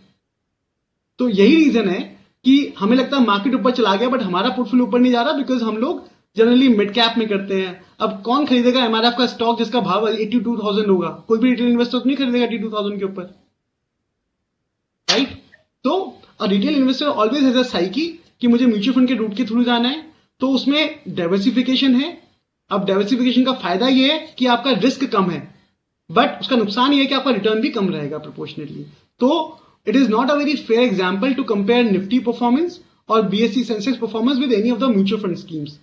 तो यही रीजन है कि हमें लगता है मार्केट ऊपर चला गया बट हमारा पोर्टफोलियो ऊपर नहीं जा रहा, बिकॉज हम लोग जनरली मिड कैप में करते हैं। अब कौन खरीदेगा एमआरएफ का स्टॉक जिसका भाव 82,000 होगा? कोई भी रिटेल इन्वेस्टर तो नहीं खरीदेगा 82,000 के ऊपर, राइट? तो retail investor always has a psyche कि मुझे म्यूचुअल फंड के रूट के थ्रू जाना है, तो उसमें डाइवर्सिफिकेशन है। अब डाइवर्सिफिकेशन का फायदा ये है कि आपका रिस्क कम है, बट उसका नुकसान ये है कि आपका रिटर्न भी कम रहेगा प्रोपोर्शनेटली। तो it is not a very fair example to compare Nifty performance और BSE Sensex performance with any of the mutual fund schemes.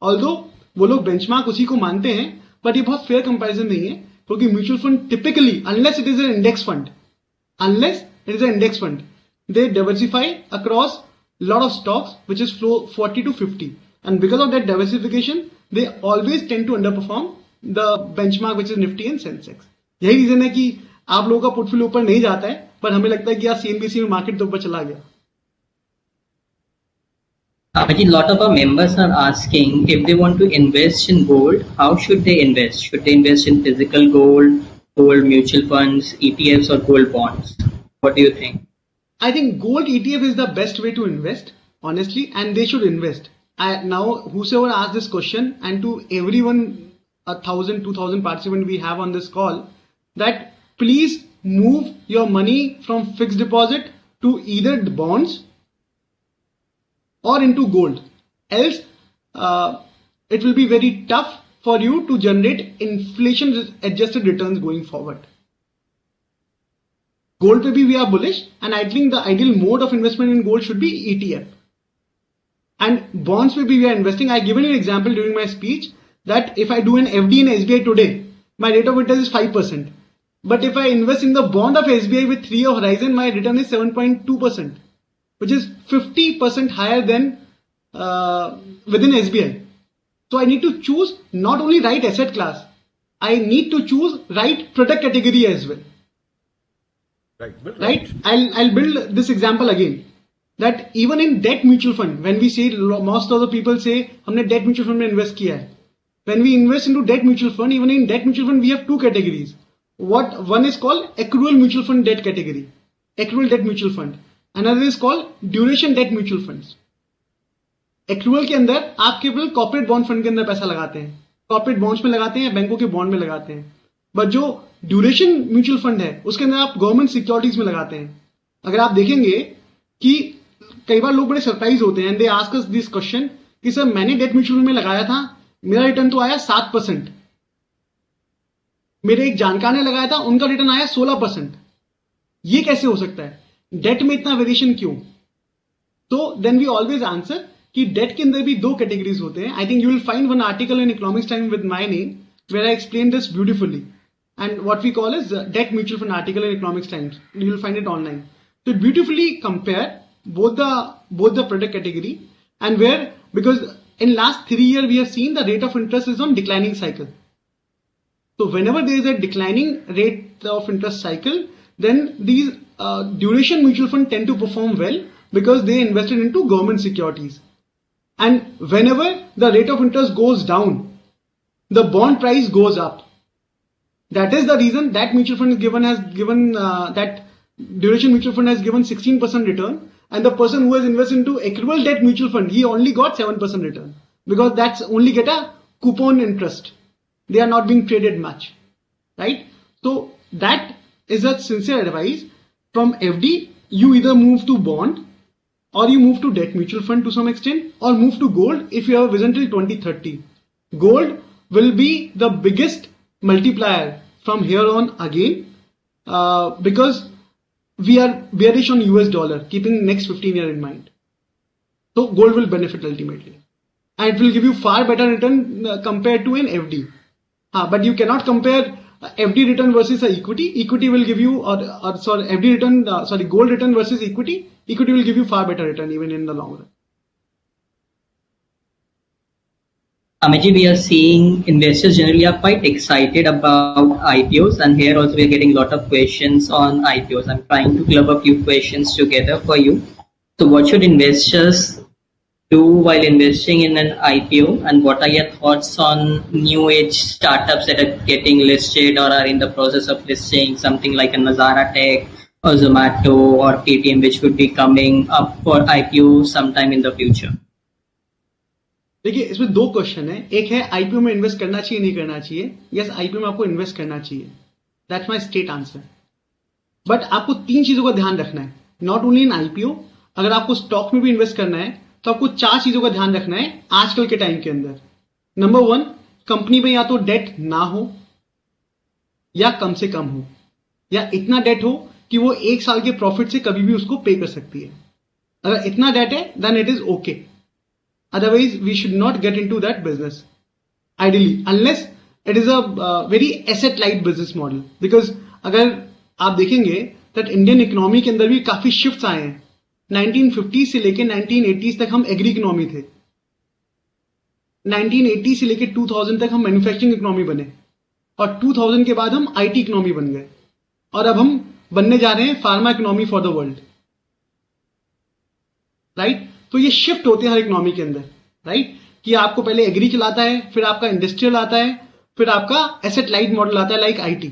Although वो लोग बेंचमार्क उसी को मानते हैं, बट ये बहुत फेयर कंपैरिजन नहीं है, क्योंकि mutual fund typically unless it is an index fund, they diversify across lot of stocks which is flow 40 to 50, and because of that diversification they always tend to underperform the benchmark which is Nifty and Sensex. यही reason है कि आप लोगों का portfolio ऊपर नहीं जाता है, पर हमें लगता है कि यार सीएनबीसी में मार्केट तो ऊपर चला गया। Abhijit, lot of our members are asking if they want to invest in gold, how should they invest? Should they invest in physical gold, gold mutual funds, ETFs, or gold bonds? What do you think? I think gold ETF is the best way to invest, honestly, and they should invest. Now, whosoever asked this question, and to everyone, 1,000, 2,000 participants we have on this call, that please move your money from fixed deposit to either bonds or into gold. Else, it will be very tough for you to generate inflation-adjusted returns going forward. Gold पे भी we are bullish, and I think the ideal mode of investment in gold should be ETF. And bonds पे भी we are investing. I given you an example during my speech that if I do an FD in SBI today, my rate of return is 5%. But if I invest in the bond of SBI with 3-year horizon, my return is 7.2%, which is 50% higher than within SBI. So I need to choose not only right asset class, I need to choose right product category as well. Right? I'll build this example again. That even in debt mutual fund, when we say, most of the people say, हमने debt mutual fund में invest किया है. When we invest into debt mutual fund, even in debt mutual fund, we have 2 categories. One is called accrual mutual fund debt category, accrual debt mutual fund. Another is called duration debt mutual funds. Accrual के अंदर आप केवल corporate bond fund के अंदर पैसा लगाते हैं, corporate bonds में लगाते हैं, बैंकों के bond में लगाते हैं. बट जो ड्यूरेशन म्यूचुअल फंड है उसके अंदर आप गवर्नमेंट सिक्योरिटीज में लगाते हैं. अगर आप देखेंगे कि कई बार लोग बड़े सरप्राइज होते हैं, they ask us this question कि सर मैंने डेट म्यूचुअल फंड में लगाया था, मेरा रिटर्न तो आया 7%, मेरे एक जानकार ने लगाया था, उनका रिटर्न आया 16%. ये कैसे हो सकता है? डेट में इतना वेरिएशन क्यों? तो देन वी ऑलवेज आंसर कि डेट के अंदर भी 2 कैटेगरीज होते हैं. I think you will find one article in Economic Times with my name where I explain this beautifully. And what we call is debt mutual fund article in Economics Times. You will find it online. So it beautifully compare both the product category, and where, because in last 3 years we have seen the rate of interest is on declining cycle. So whenever there is a declining rate of interest cycle, then these duration mutual fund tend to perform well because they invested into government securities. And whenever the rate of interest goes down, the bond price goes up. That is the reason that mutual fund has given that duration mutual fund has given 16% return, and the person who has invested into accrual debt mutual fund, he only got 7% return, because that's only get a coupon interest. They are not being traded much, right? So that is a sincere advice. From FD, you either move to bond, or you move to debt mutual fund to some extent, or move to gold if you have a vision till 2030. Gold will be the biggest multiplier from here on again, because we are bearish on US dollar, keeping next 15 year in mind. So gold will benefit ultimately, and it will give you far better return compared to an FD. But you cannot compare FD return versus a equity. Equity will give you, FD return, gold return versus equity. Equity will give you far better return even in the long run. Amitji, we are seeing investors generally are quite excited about IPOs, and here also we are getting a lot of questions on IPOs. I'm trying to club a few questions together for you. So what should investors do while investing in an IPO, and what are your thoughts on new age startups that are getting listed or are in the process of listing, something like a Nazara Tech or Zomato or Paytm, which would be coming up for IPO sometime in the future? देखिए, इसमें दो question है. एक है IPO में invest करना चाहिए नहीं करना चाहिए. यस, आईपीओ में आपको इन्वेस्ट करना चाहिए. That's my straight answer. But आपको तीन चीजों का ध्यान रखना है. नॉट ओनली इन आईपीओ, अगर आपको स्टॉक में भी इन्वेस्ट करना है तो आपको चार चीजों का ध्यान रखना है आजकल के टाइम के अंदर. नंबर 1, कंपनी में या तो डेट ना हो या कम से कम हो, या इतना डेट हो कि वो 1 साल के प्रॉफिट से कभी भी उसको पे कर सकती है. अगर इतना डेट है then it is okay. Otherwise, we should not get into that business, ideally, unless it is a very asset-light business model. Because अगर आप देखेंगे that Indian economy के अंदर भी काफी shifts आए हैं. 1950 से लेके 1980s तक हम एग्री इकोनॉमी थे. 1980 से लेके 2000 तक हम मैन्युफैक्चरिंग इकोनॉमी बने, और 2000 के बाद हम आईटी इकोनॉमी बन गए, और अब हम बनने जा रहे हैं pharma economy for the world. Right? तो ये शिफ्ट होते हैं हर इकोनॉमी के अंदर. राइट? कि आपको पहले एग्री चलाता है, फिर आपका इंडस्ट्रियल आता है, फिर आपका एसेट लाइट मॉडल आता है लाइक आईटी.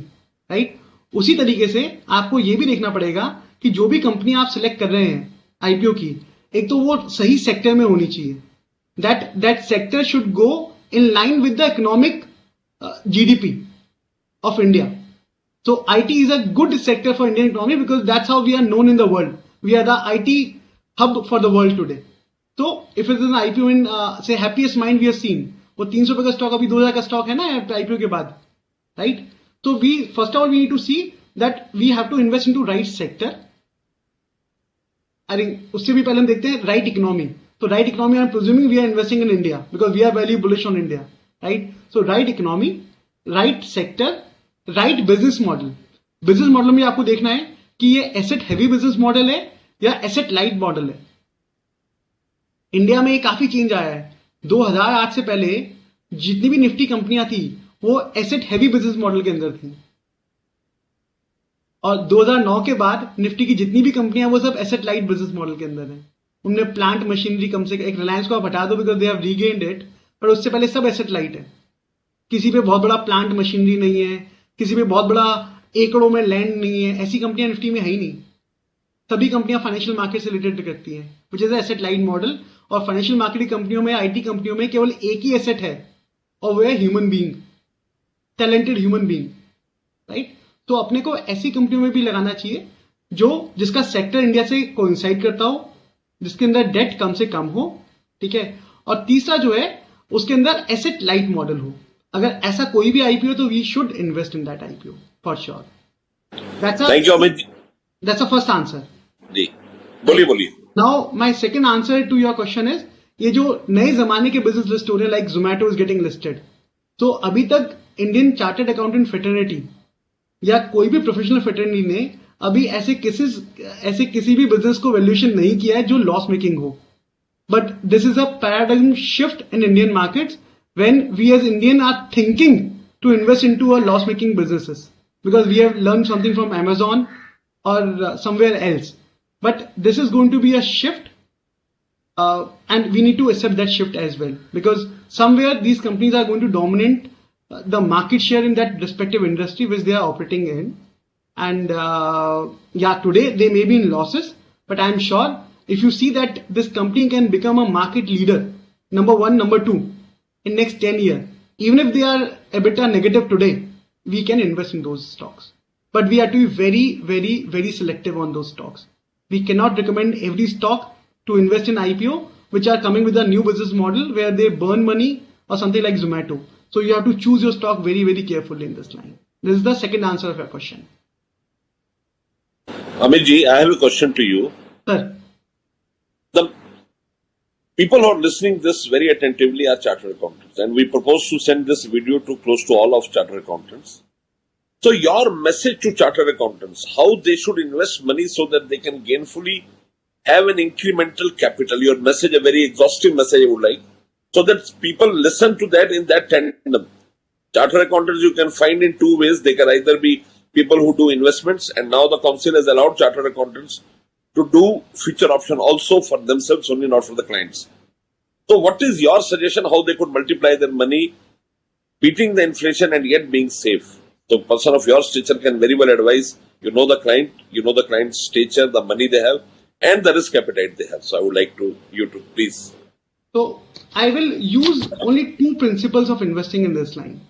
राइट? उसी तरीके से आपको ये भी देखना पड़ेगा कि जो भी कंपनी आप सिलेक्ट कर रहे हैं आईपीओ की, एक तो वो सही सेक्टर में होनी चाहिए. That sector should go in line with the economic GDP of India. So IT is a good sector for Indian economy because that's how we are known in the world. We are the IT hub for the world today. So if it is an IPO in say Happiest Mind we have seen, वो 300 रुपए का stock अभी 2000 का stock है ना IPO के बाद, right? तो we first of all we need to see that we have to invest into right sector. I think उससे भी पहले हम देखते हैं right economy. तो right economy I'm presuming we are investing in India because we are very bullish on India, right? So right economy, right sector, right business model. Business model में आपको देखना है कि ये एसेट हैवी बिजनेस मॉडल है या asset light model है. India में ये काफी चेंज आया है. 2008 से पहले जितनी भी निफ्टी कंपनियां थी वो एसेट हैवी बिजनेस मॉडल के अंदर थी, और 2009 के बाद निफ्टी की जितनी भी कंपनियां वो सब एसेट लाइट बिजनेस मॉडल के अंदर है. उनने प्लांट मशीनरी कम से कम, एक रिलायंस को आप हटा दो because they have regained it, पर उससे पहले सब एसेट लाइट है. किसी पे बहुत बड़ा प्लांट मशीनरी नहीं है, किसी पे बहुत बड़ा एकड़ों में लैंड नहीं है, ऐसी कंपनियां निफ्टी में है ही नहीं. सभी कंपनियां फाइनेंशियल मार्केट से रिलेटेड करती हैं, which is asset light model. और फाइनेंशियल मार्केट कंपनियों में, आईटी कंपनियों में केवल एक ही एसेट है और वो है human being, talented human being, right? तो अपने को ऐसी कंपनियों में भी लगाना चाहिए जिसका सेक्टर इंडिया से कोइंसाइड करता हो, जिसके अंदर डेट कम से कम हो, ठीक है? और तीसरा जो है उसके अंदर एसेट लाइट मॉडल हो. अगर ऐसा कोई भी आईपीओ तो we should invest in that IPO for sure. Thank you Amit. That's a first answer. जी बोलिए. Now my second answer to your question is, ये जो नए जमाने के बिजनेस लिस्ट हो रहे हैं like Zomato is getting listed, तो अभी तक इंडियन चार्टर्ड अकाउंटेंट फ्रेटर्निटी या कोई भी प्रोफेशनल फ्रेटर्निटी ने अभी ऐसे किसी भी बिजनेस को वैल्यूएशन नहीं किया है जो लॉस मेकिंग हो. But this is a paradigm shift in Indian markets when we as Indian are thinking to invest into a loss-making businesses because we have learned something from Amazon or somewhere else. But this is going to be a shift, and we need to accept that shift as well because somewhere these companies are going to dominate the market share in that respective industry which they are operating in. And today they may be in losses, but I am sure if you see that this company can become a market leader, number 1, number 2, in next 10 years, even if they are EBITDA negative today, we can invest in those stocks. But we have to be very, very, very selective on those stocks. We cannot recommend every stock to invest in IPO, which are coming with a new business model where they burn money or something like Zomato. So you have to choose your stock very, very carefully in this line. This is the second answer of your question. Amit ji, I have a question to you. Sir, The people who are listening this very attentively are chartered accountants, and we propose to send this video to close to all of chartered accountants. So your message to chartered accountants, how they should invest money so that they can gainfully have an incremental capital. Your message, a very exhaustive message I would like, so that people listen to that in that tandem. Chartered accountants you can find in two ways. They can either be people who do investments, and now the council has allowed chartered accountants to do future option also for themselves only, not for the clients. So what is your suggestion how they could multiply their money, beating the inflation and yet being safe? So a person of your stature can very well advise, you know the client's stature, the money they have, and the risk appetite they have. So I would like you to please. so I will use only two principles of investing in this line.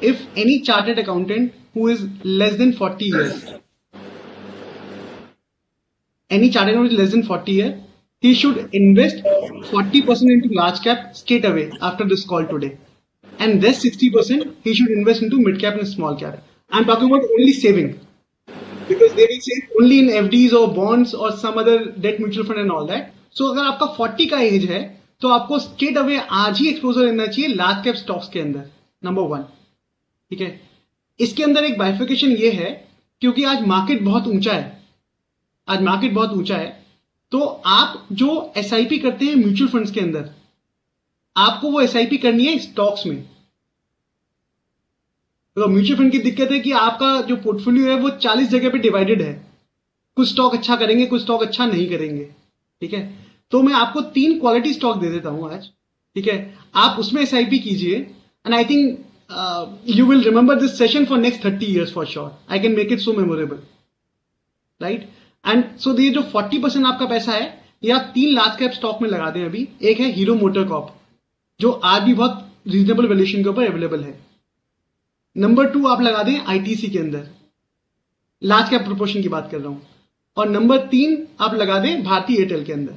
If any chartered accountant who is less than 40 years, any chartered accountant less than 40 years, he should invest 40% into large cap straight away after this call today. And rest 60% he should invest into mid cap and small cap. I'm talking about only saving. Because they will save only in FDs or bonds or some other debt mutual fund and all that. So अगर आपका 40 का as है तो आपको straight away आज ही exposure लेना चाहिए large cap stocks के अंदर, नंबर 1. ठीक है. इसके अंदर एक बाइफिकेशन ये है क्योंकि आज मार्केट बहुत ऊंचा है, तो आप जो एसआईपी करते हैं म्यूचुअल फंड्स के अंदर, आपको वो एसआईपी करनी है स्टॉक्स में. तो म्यूचुअल फंड की दिक्कत है कि आपका जो पोर्टफोलियो है वो 40 जगह पे डिवाइडेड है. कुछ स्टॉक अच्छा करेंगे, कुछ स्टॉक अच्छा नहीं करेंगे. ठीक है. तो मैं आपको 3 क्वालिटी स्टॉक दे देता हूं आज. ठीक है. आप उसमें एसआईपी कीजिए and I think you will remember this session for next 30 years for sure. I can make it so memorable, right? And so ये जो 40% आपका पैसा है ये आप 3 लार्ज कैप स्टॉक में लगा दें. अभी एक है हीरो मोटर कॉर्प जो आज भी बहुत रीजनेबल वैल्यूएशन के ऊपर अवेलेबल है. नंबर 2 आप लगा दें आईटीसी के अंदर, लार्ज कैप प्रोपोर्शन की बात कर रहा हूं. और नंबर 3 आप लगा दें भारती एयरटेल के अंदर.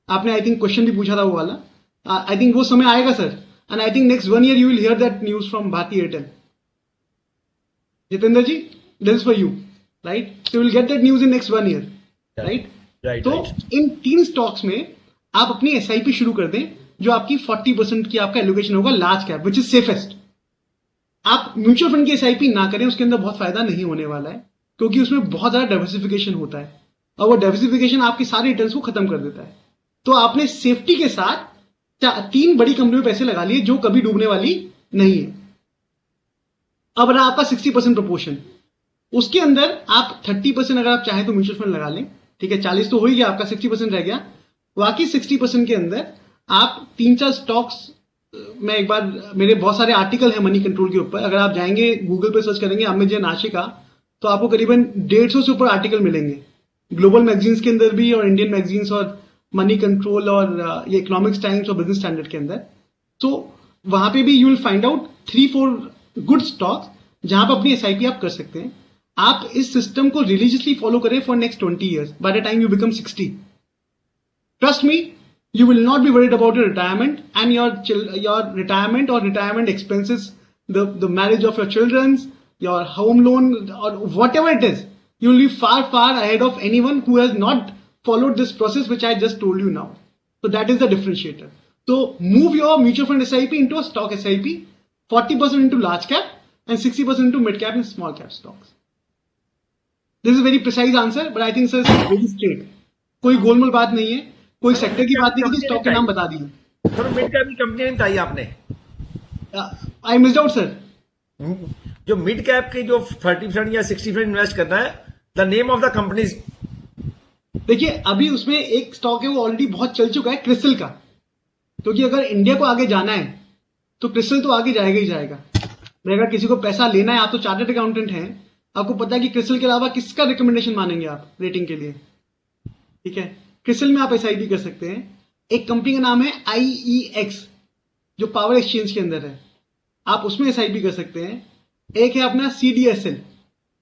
आपने आई थिंक क्वेश्चन भी पूछा था वो वाला. आई थिंक वो समय आएगा sir. And I think next 1 year you will hear that news from Bharti Airtel. Jitendra ji, this is for you, right? So you will get that news in next 1 year, right? Right. तो इन 3 stocks में आप अपनी SIP शुरू कर दें जो आपकी 40% की आपका एलोकेशन होगा large cap, which is safest. आप म्यूचुअल फंड की एसआईपी ना करें, उसके अंदर बहुत फायदा नहीं होने वाला है क्योंकि उसमें बहुत ज्यादा डाइवर्सिफिकेशन होता है और वो डाइवर्सिफिकेशन आपके सारे रिटर्न्स को खत्म कर देता है. तो आपने सेफ्टी के साथ 3 बड़ी कंपनियों में पैसे लगा लिए जो कभी डूबने वाली नहीं है. अब रहा आपका 60% प्रोपोर्शन. उसके अंदर आप 30% अगर आप चाहें तो म्यूचुअल फंड लगा लें. ठीक है. 40 तो हो ही गया आपका, 60% रह गया. बाकी 60% के अंदर आप 3-4 स्टॉक्स में, एक बार मेरे बहुत सारे आर्टिकल है मनी कंट्रोल के ऊपर, अगर आप जाएंगे गूगल पे सर्च करेंगे अमित जैन आशिका तो आपको करीबन 150 से ऊपर आर्टिकल मिलेंगे, ग्लोबल मैगजीन्स के अंदर भी और इंडियन मैगजीन्स और मनी कंट्रोल और ये इकोनॉमिक्स टाइम्स और बिजनेस स्टैंडर्ड के अंदर. तो वहां पे भी you will find out 3-4 good stocks जहां पर अपनी एसआईपी आप कर सकते हैं. आप इस सिस्टम को रिलीजियसली फॉलो करें for next 20 years. By the time you become 60, trust me, you will not be worried about your retirement and your retirement or retirement expenses, the marriage of your children's, your home loan or whatever it is. You will be far ahead of anyone who has not followed this process which I just told you now. So that is the differentiator. So move your mutual fund SIP into a stock SIP, 40% into large cap and 60% into mid cap and small cap stocks. This is a very precise answer, but I think sir it's very straight. कोई गोलमोल बात नहीं है, कोई sector की बात नहीं की, stock के नाम बता दिए. सर मिड कैप की कंपनी नहीं बताई आपने. I missed out sir. जो मिड कैप के जो 30% या 60% इन्वेस्ट करना है, the name of the company. देखिए अभी उसमें एक स्टॉक है वो ऑलरेडी बहुत चल चुका है, क्रिस्टल का. क्योंकि अगर इंडिया को आगे जाना है तो क्रिस्टल तो आगे जाएगा ही जाएगा. अगर किसी को पैसा लेना है, आप तो चार्टर्ड अकाउंटेंट हैं, आपको पता है कि क्रिस्टल के अलावा किसका रिकमेंडेशन मानेंगे आप रेटिंग के लिए. ठीक है. क्रिस्टल में आप एसआईपी कर सकते हैं. एक कंपनी का नाम है IEX जो पावर एक्सचेंज के अंदर है, आप उसमें एसआईपी कर सकते हैं. एक है अपना CDSL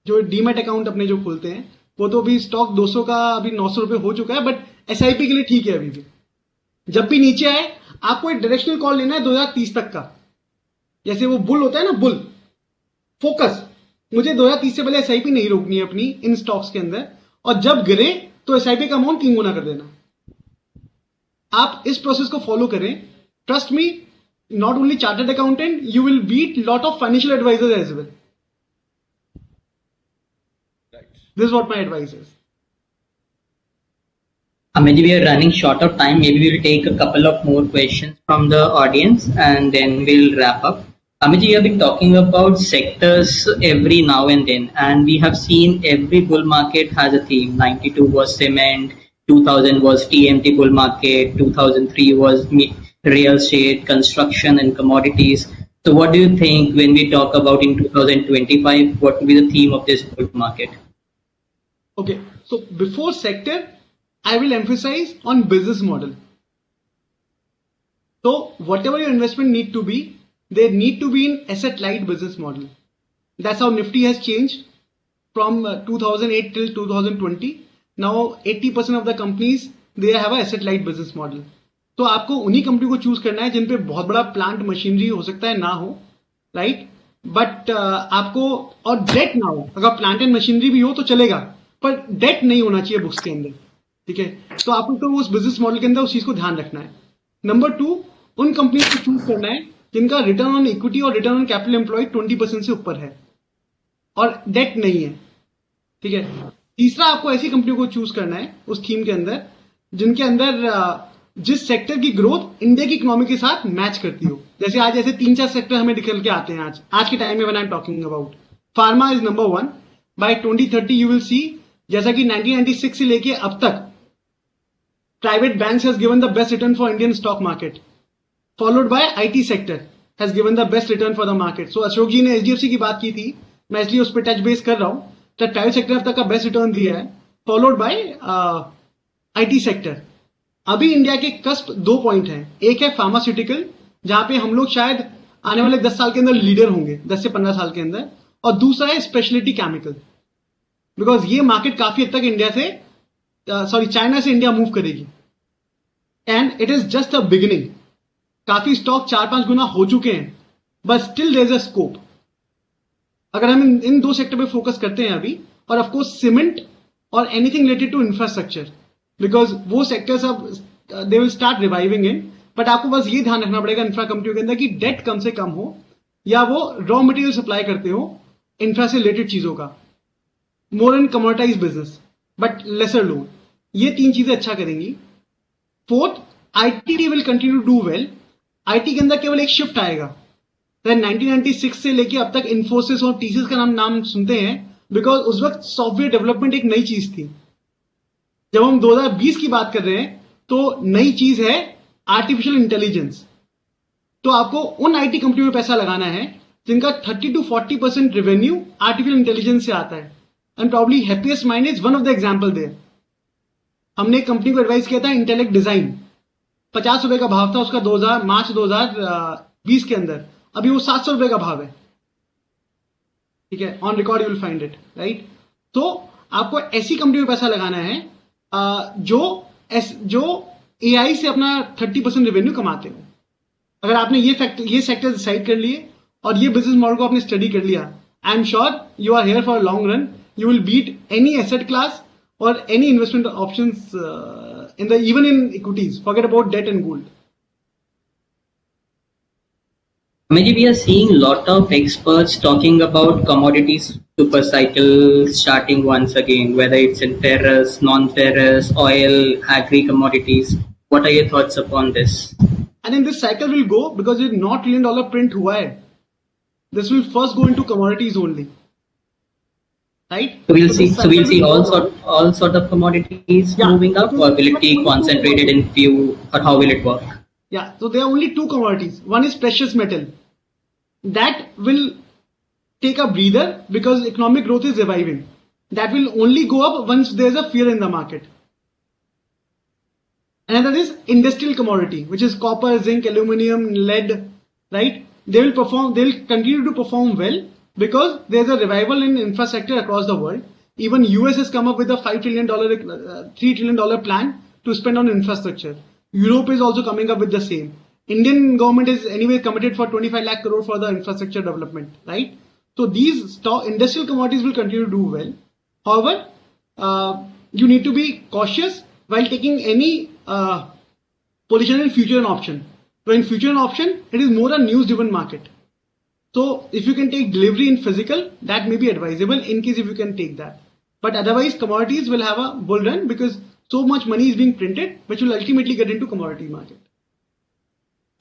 जो डीमैट अकाउंट अपने जो खोलते हैं, वो तो अभी स्टॉक 200 का अभी 900 रुपए हो चुका है, बट एसआईपी के लिए ठीक है. अभी भी जब भी नीचे आए आपको एक डायरेक्शनल कॉल लेना है 2030 तक का. जैसे वो बुल होता है ना, बुल फोकस, मुझे 2030 से पहले एसआईपी नहीं रोकनी है अपनी इन स्टॉक्स के अंदर, और जब गिरे तो एसआईपी का अमाउंट 3 गुना कर देना। आप इस प्रोसेस को फॉलो करें, trust me, not only chartered accountant, you will beat lot of financial advisors as well. This what my advice is. Amit, we are running short of time. Maybe we'll take a couple of more questions from the audience and then we'll wrap up. Amit, you have been talking about sectors every now and then, and we have seen every bull market has a theme. 92 was cement, 2000 was TMT bull market, 2003 was real estate, construction and commodities. So what do you think when we talk about in 2025, what will be the theme of this bull market? Okay, so before sector, I will emphasize on business model. So whatever your investment need to be, they need to be in asset light business model. That's how Nifty has changed from 2008 till 2020. Now 80% of the companies, they have a asset light business model. तो आपको उन्हीं company को choose करना है जिन पे बहुत बड़ा plant machinery हो सकता है ना हो, राइट, बट आपको, और डेट ना हो। अगर प्लांट एंड मशीनरी भी हो तो चलेगा, पर डेट नहीं होना चाहिए बुक्स के अंदर, ठीक है। तो आपको तो उस बिजनेस मॉडल के अंदर उस चीज को ध्यान रखना है। नंबर 2, उन कंपनी को चूज करना है जिनका रिटर्न ऑन इक्विटी और रिटर्न ऑन कैपिटल एम्प्लॉयड 20% से ऊपर है और डेट नहीं है, ठीक है। तीसरा, आपको ऐसी कंपनियों को चूज करना है उस थीम के अंदर जिनके अंदर जिस सेक्टर की ग्रोथ इंडिया की इकोनॉमी के साथ मैच करती हो। जैसे आज ऐसे 3-4 सेक्टर हमें निकल के आते हैं आज के टाइम में। When I am talking about pharma is number 1। By 2030 you will see, जैसा कि 1996 से लेके अब तक private banks has given the best return for Indian stock market, followed by IT sector has given the best return for the market. So Ashok जी ने HDFC की बात की थी, मैं इसलिए उस पर टच बेस कर रहा हूं। तो प्राइवेट सेक्टर अब तक का बेस्ट रिटर्न दिया है, फॉलोड बाय IT सेक्टर। अभी इंडिया के कस्प 2 पॉइंट हैं। एक है फार्मास्यूटिकल, जहां पे हम लोग शायद आने वाले 10 साल के अंदर लीडर होंगे, 10 से 15 साल के अंदर। और दूसरा है स्पेशलिटी केमिकल, बिकॉज ये मार्केट काफी हद तक इंडिया से चाइना से इंडिया मूव करेगी, and it is just a beginning. काफी स्टॉक 4-5 गुना हो चुके हैं, but still there is a scope. अगर हम इन 2 सेक्टर पे फोकस करते हैं अभी, और ऑफ कोर्स सीमेंट और anything related to infrastructure, because वो सेक्टर्स अब they will start reviving in. But आपको बस ये ध्यान रखना पड़ेगा इंफ्रा कंपनियों के अंदर कि डेट कम से कम हो, या वो रॉ मटेरियल सप्लाई करते हो इंफ्रा से रिलेटेड चीजों का, more in commoditize business but lesser loan. ये 3 चीजें अच्छा करेंगी। 4th, IT will continue do well. IT के अंदर केवल एक शिफ्ट आएगा। 1996 से लेके अब तक इन्फोसिस और टीसीएस का नाम सुनते हैं, बिकॉज उस वक्त सॉफ्टवेयर डेवलपमेंट एक नई चीज थी। जब हम 2020 की बात कर रहे हैं तो नई चीज है आर्टिफिशियल इंटेलिजेंस। तो आपको उन आईटी कंपनियों में पैसा लगाना है जिनका 30 to 40% रेवेन्यू आर्टिफिशियल इंटेलिजेंस से आता है, and probably Happiest Mind is one of the example there. हमने एक कंपनी को एडवाइस किया था, इंटेलेक्ट डिजाइन, 50 रुपए का भाव था उसका मार्च 2020 के अंदर। अभी वो 700 रुपए का भाव है, ठीक है, on record you will find it, right. तो आपको ऐसी कंपनी में पैसा लगाना है जो एआई से अपना 30% रेवेन्यू कमाते हो। अगर आपने ये सेक्टर डिसाइड कर लिए और ये बिजनेस मॉडल को आपने स्टडी कर लिया, I am sure you are here for long run. You will beat any asset class or any investment options even in equities. Forget about debt and gold. Maybe we are seeing a lot of experts talking about commodities super cycle starting once again, whether it's in ferrous, non-ferrous, oil, agri commodities. What are your thoughts upon this? I think this cycle will go because it's not $1 trillion print hua hai. This will first go into commodities only. Right? So we'll see all sort of commodities moving up, or will it be concentrated in few, or how will it work? Yeah, so there are only 2 commodities. One is precious metal. That will take a breather because economic growth is reviving. That will only go up once there's a fear in the market. Another is industrial commodity, which is copper, zinc, aluminum, lead, right? They'll continue to perform well, because there's a revival in infrastructure across the world. Even US has come up with a $3 trillion plan to spend on infrastructure. Europe is also coming up with the same. Indian government is anyway committed for 25 lakh crore for the infrastructure development, right? So these industrial commodities will continue to do well. However, you need to be cautious while taking any position in future and option. So in future and option, it is more a news-driven market. So if you can take delivery in physical, that may be advisable in case if you can take that. But otherwise, commodities will have a bull run because so much money is being printed, which will ultimately get into commodity market.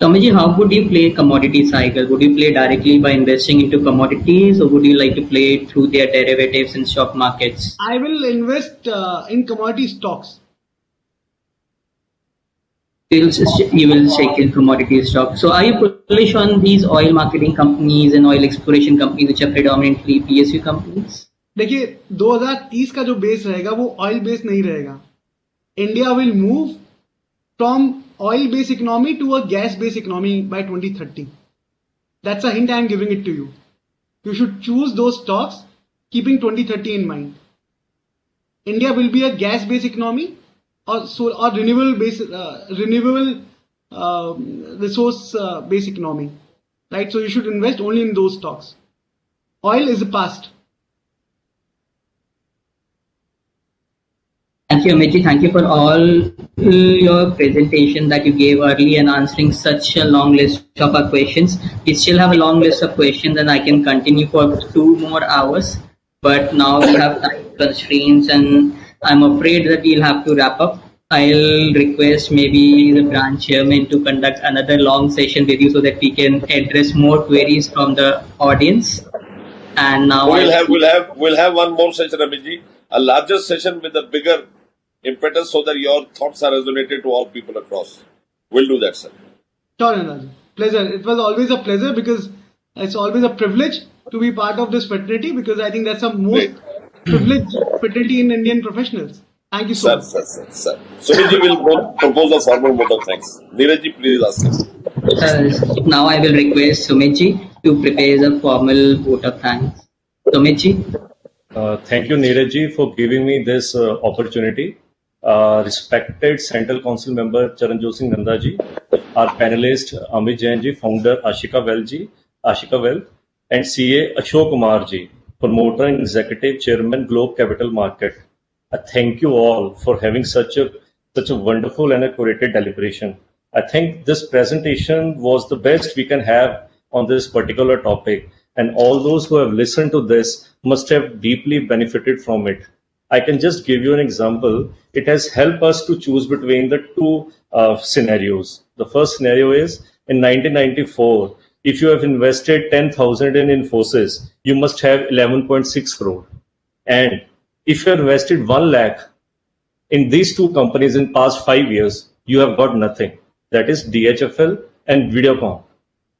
Swamiji, how would you play commodity cycle? Would you play directly by investing into commodities, or would you like to play it through their derivatives in stock markets? I will invest in commodity stocks. You will check in commodity stock. So are you bullish on these oil marketing companies and oil exploration companies which are predominantly PSU companies? देखिए 2030 का जो base रहेगा वो oil base नहीं रहेगा. India will move from oil based economy to a gas based economy by 2030. That's a hint I am giving it to you. You should choose those stocks keeping 2030 in mind. India will be a gas based economy or renewable resource based economy, right? So you should invest only in those stocks. Oil is the past. Thank you, Amit ji. Thank you for all your presentation that you gave early and answering such a long list of our questions. We still have a long list of questions and I can continue for 2 more hours. But now we have time constraints and I'm afraid that we'll have to wrap up. I'll request maybe the branch chairman to conduct another long session with you so that we can address more queries from the audience. And now we'll have one more session, Amit, a larger session with a bigger impetus so that your thoughts are resonated to all people across. We'll do that, sir. Sure, Anand. Pleasure. It was always a pleasure because it's always a privilege to be part of this fraternity because I think that's the most privileged fraternity in Indian professionals. Thank you so much. Sir. Sumit will propose a formal vote of thanks. Neeraj ji, please ask. Now I will request Sumit ji to prepare a formal vote of thanks. Sumit ji. Thank you, Neeraj ji, for giving me this opportunity. Respected Central Council member Charanjot Singh Nanda ji, our panelist Amit Jain ji, founder Ashika Well, and CA Ashok Kumar ji, promoter and executive chairman Globe Capital Market. Thank you all for having such a wonderful and a curated deliberation. I think this presentation was the best we can have on this particular topic, and all those who have listened to this must have deeply benefited from it. I can just give you an example. It has helped us to choose between the 2 scenarios. The first scenario is in 1994, if you have invested 10,000 in Infosys, you must have 11.6 crore. And if you have invested 1 lakh in these 2 companies in past 5 years, you have got nothing. That is DHFL and Videocon.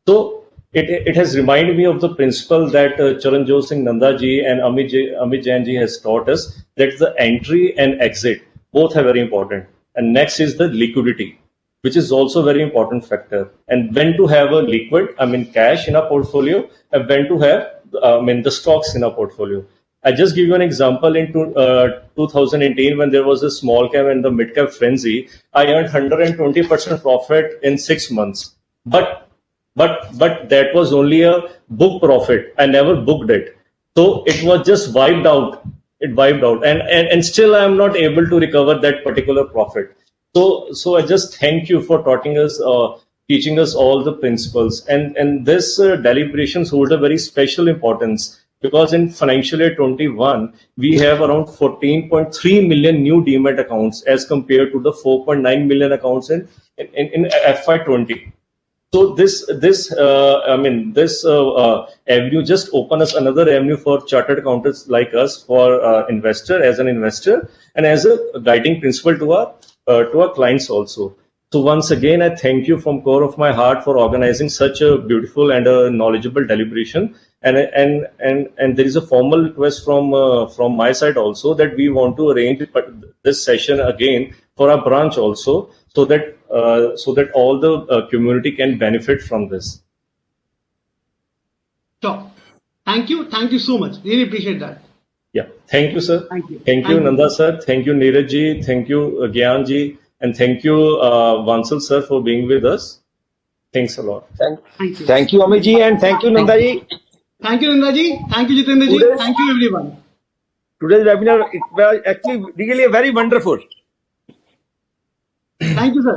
So it has reminded me of the principle that Charanjot Singh Nanda ji and Amit Jain ji has taught us, that the entry and exit both are very important. And next is the liquidity, which is also a very important factor. And when to have a liquid, cash in a portfolio, and when to have the stocks in a portfolio. I just give you an example. In 2018, when there was a small cap and the mid cap frenzy, I earned 120% profit in 6 months. But that was only a book profit. I never booked it. So it was just wiped out. It wiped out. And still I am not able to recover that particular profit. So I just thank you for teaching us all the principles. And this deliberations hold a very special importance, because in financial year 21, we have around 14.3 million new Demat accounts as compared to the 4.9 million accounts in FY20. So this avenue just open us another avenue for chartered accountants like us, for investor, as an investor, and as a guiding principle to our clients also. So once again, I thank you from core of my heart for organizing such a beautiful and a knowledgeable deliberation. And there is a formal request from my side also, that we want to arrange this session again for our branch also, so that all the community can benefit from this. Sure. Thank you so much. Really appreciate that. Yeah. Thank you, sir. Thank you, Nanda sir. Thank you, Neeraj ji. Thank you, Gyan ji. And thank you, Vansal sir, for being with us. Thanks a lot. Thank you, Amit ji, and thank you, Nanda ji. Thank you, Nanda ji. Thank you, Jitendra ji. Today's- Thank you, everyone. Today's webinar, it was actually really very wonderful. Thank you, sir.